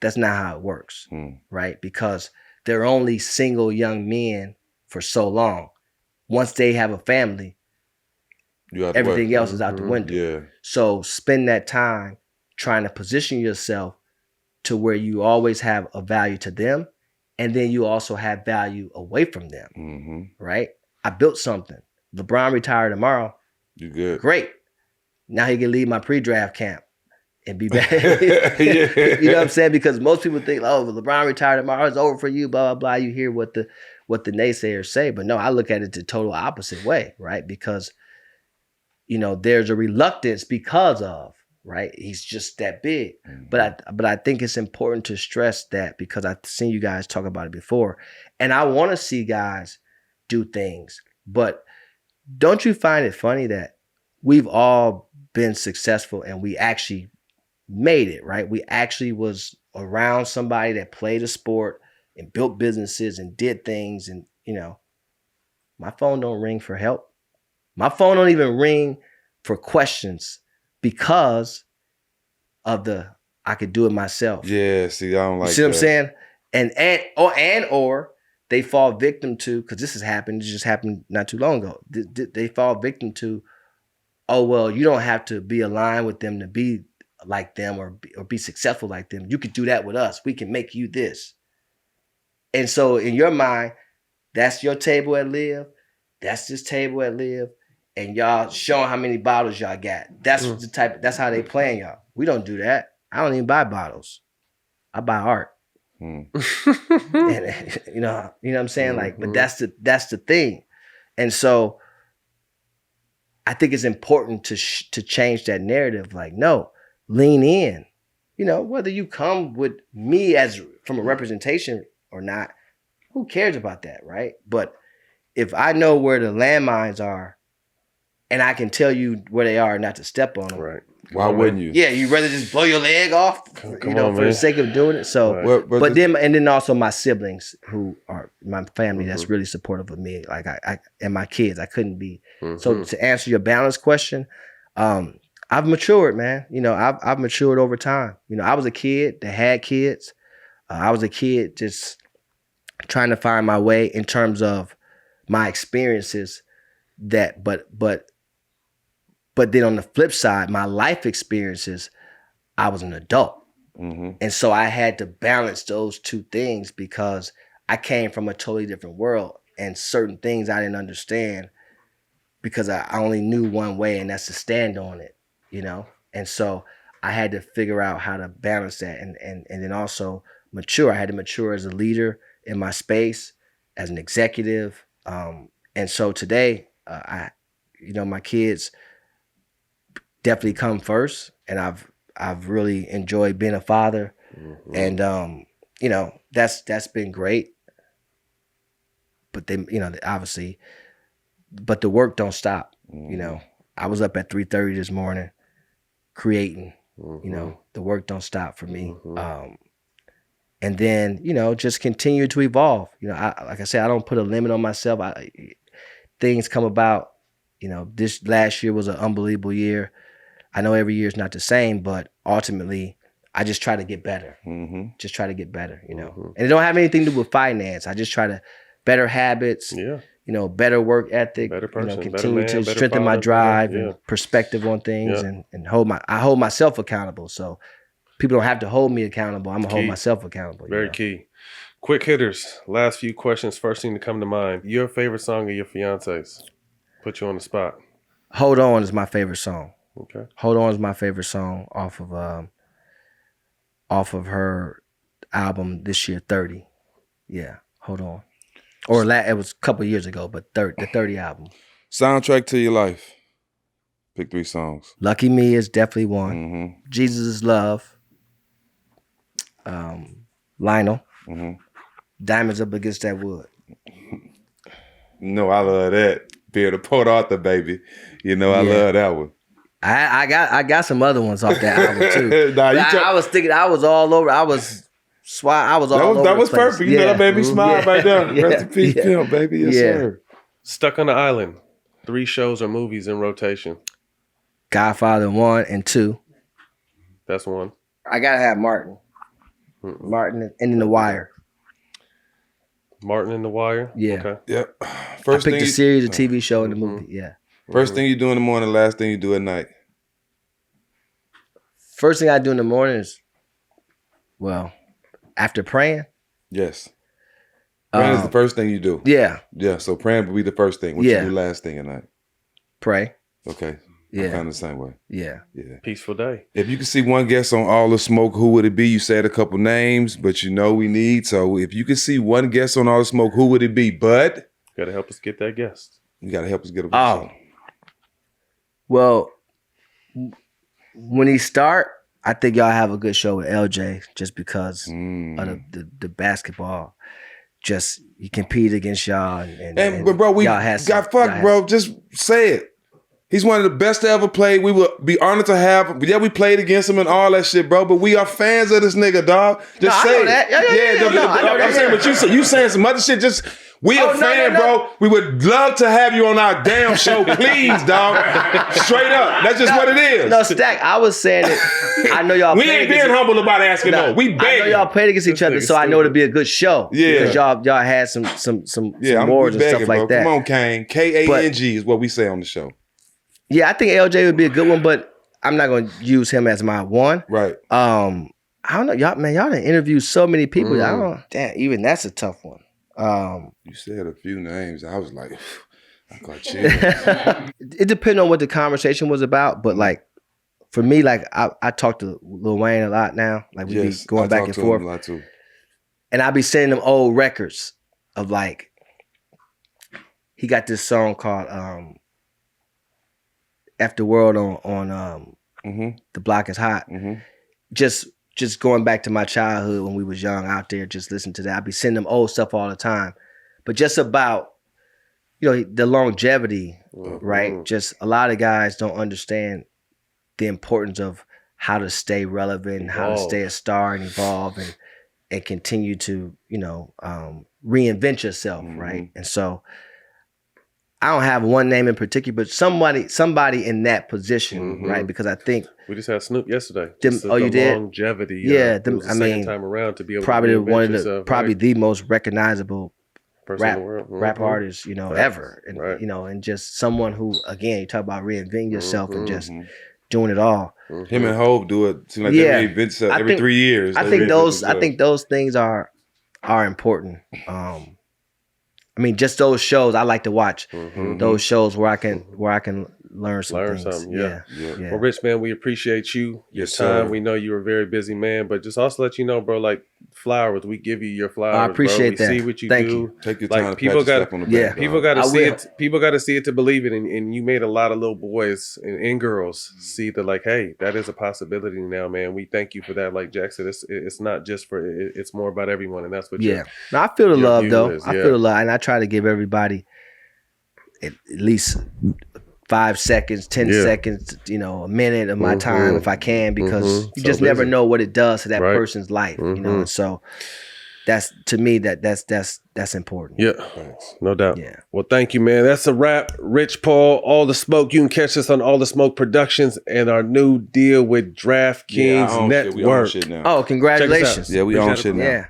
That's not how it works, right? Because they're only single young men for so long. Once they have a family, everything else is out the window. Yeah. So spend that time trying to position yourself to where you always have a value to them, and then you also have value away from them, right? I built something. LeBron retire tomorrow. You good. Great. Now he can leave my pre-draft camp and be back. You know what I'm saying? Because most people think, oh, LeBron retired tomorrow, it's over for you, blah, blah, blah. You hear what the naysayers say. But no, I look at it the total opposite way, right? Because, there's a reluctance because of, right? He's just that big. But I think it's important to stress that because I've seen you guys talk about it before. And I want to see guys do things. But don't you find it funny that we've all been successful and we actually made it, right? We actually was around somebody that played a sport and built businesses and did things. And, my phone don't ring for help. My phone don't even ring for questions because of I could do it myself. Yeah, see, I don't like that. You see what I'm saying? And they fall victim to, because this has happened, it just happened not too long ago. They fall victim to, oh, well, you don't have to be aligned with them to be like them or be successful like them. You could do that with us. We can make you this. And so in your mind, that's your table at Live. That's this table at Live. And y'all showing how many bottles y'all got. That's that's how they playing y'all. We don't do that. I don't even buy bottles. I buy art. And, you know what I'm saying? Like, but that's the thing. And so I think it's important to change that narrative. Like, no, lean in. Whether you come with me as from a representation or not, who cares about that, right? But if I know where the landmines are and I can tell you where they are not to step on them. Right. Why wouldn't you? Yeah, you'd rather just blow your leg off, for the sake of doing it. So, right. but then also my siblings who are my family that's really supportive of me. Like I and my kids, I couldn't be. So to answer your balance question, I've matured, man. I've matured over time. I was a kid that had kids. I was a kid just trying to find my way in terms of my experiences. But then on the flip side, my life experiences, I was an adult. And so I had to balance those two things because I came from a totally different world and certain things I didn't understand because I only knew one way, and that's to stand on it, And so I had to figure out how to balance that and then also mature. I had to mature as a leader in my space, as an executive. And so today, my kids definitely come first, and I've really enjoyed being a father, and that's been great. But they, obviously, but the work don't stop. I was up at 3:30 this morning, creating. The work don't stop for me. And then just continue to evolve. Like I said, I don't put a limit on myself. Things come about. This last year was an unbelievable year. I know every year is not the same, but ultimately, I just try to get better. Just try to get better, And it don't have anything to do with finance. I just try to better habits, better work ethic, better person, continue to strengthen my drive and perspective on things and I hold myself accountable. So people don't have to hold me accountable. I'm gonna hold myself accountable. Very key. Quick hitters. Last few questions. First thing to come to mind. Your favorite song of your fiance's? Put you on the spot. Hold On is my favorite song. Okay. Hold On is my favorite song off of her album this year, 30. Yeah, Hold On. Or it was a couple years ago, but the 30 album. Soundtrack to your life. Pick 3 songs. Lucky Me is definitely one. Mm-hmm. Jesus is Love. Lionel. Mm-hmm. Diamonds Up Against That Wood. No, I love that. Being the Port Arthur, baby. I love that one. I got some other ones off that album too. Nah, I was thinking I was all over. I was all over. That was the place. perfect. That made me smile right there. Yeah. Rest in peace, Pimp, baby. Yes, sir. Stuck on the Island. 3 shows or movies in rotation. Godfather 1 and 2. That's one. I gotta have Martin. Martin and then The Wire. Martin and The Wire? Yeah. Okay. Yep. I picked a series, a TV show, and a movie. Yeah. First thing you do in the morning, last thing you do at night. First thing I do in the morning is, after praying. Yes. Praying is the first thing you do. Yeah. Yeah. So praying would be the first thing. What you do last thing at night? Pray. Okay. Yeah. I'm kind of the same way. Yeah. Yeah. Peaceful day. If you could see one guest on All the Smoke, who would it be? You said a couple names, but we need. So if you could see one guest on All the Smoke, who would it be? Bud? Got to help us get that guest. You got to help us get a guest. Oh. Well, when he start, I think y'all have a good show with LJ just because of the basketball. Just he compete against y'all, and but bro, we y'all got fucked, bro. Just say it. He's one of the best to ever play. We would be honored to have him. Yeah, we played against him and all that shit, bro. But we are fans of this nigga, dog. Just say I know that. I'm saying, but you saying some other shit. Just we a fan, bro. We would love to have you on our damn show, please, dog. Straight up. That's just what it is. No, Stak, I was saying it. I know y'all. We ain't being humble about asking no. We begging. I know y'all played against each other, so I know it'll be a good show. Yeah, because y'all had some awards and stuff like that. Come on, Kane. K-A-N-G is what we say on the show. Yeah, I think LJ would be a good one, but I'm not going to use him as my one. Right. I don't know, y'all done interviewed so many people. Even that's a tough one. You said a few names. I was like, I got chills. It depends on what the conversation was about, but like for me, like I talk to Lil Wayne a lot now. Like we be going back and forth. Him a lot too. And I be sending them old records of like he got this song called After World on The Block Is Hot. Mm-hmm. Just going back to my childhood when we was young out there, just listening to that. I'd be sending them old stuff all the time. But just about, the longevity, right? Just a lot of guys don't understand the importance of how to stay relevant, how to stay a star and evolve and continue to, reinvent yourself, right? And so I don't have one name in particular, but somebody in that position, right? Because I think we just had Snoop yesterday. You did? Longevity. Yeah, second time around to be able probably to one of the yourself, the most recognizable person in the world. rap artists, ever, and and just someone who, again, you talk about reinventing yourself and just doing it all. Him and Hov do it. Seems like they reinvent themselves every 3 years. I think those things are important. Just those shows I like to watch. Those shows where I can learn something. Yeah. Well, Rich, man, we appreciate you, your time. We know you're a very busy man, but just also let you know, bro, like flowers, we give you your flowers. I appreciate bro. that. We see what you Thank do. You. Take your time. Like people got to see will. it. People got to see it to believe it, and you made a lot of little boys and girls see that, like, hey, that is a possibility now, man. We thank you for that. Like Jack said, it's not just for it's more about everyone, and that's what. Yeah. No, I feel the love though. Is, I feel the love, and I try to give everybody at least 5 seconds, 10 seconds, a minute of my time if I can, because you just never know what it does to that person's life, and so that's, to me, that's important. Yeah, no doubt. Yeah. Well, thank you, man. That's a wrap. Rich Paul, All the Smoke. You can catch us on All the Smoke Productions and our new deal with DraftKings Network. We own shit now. Oh, congratulations. Yeah, we own shit now. Yeah.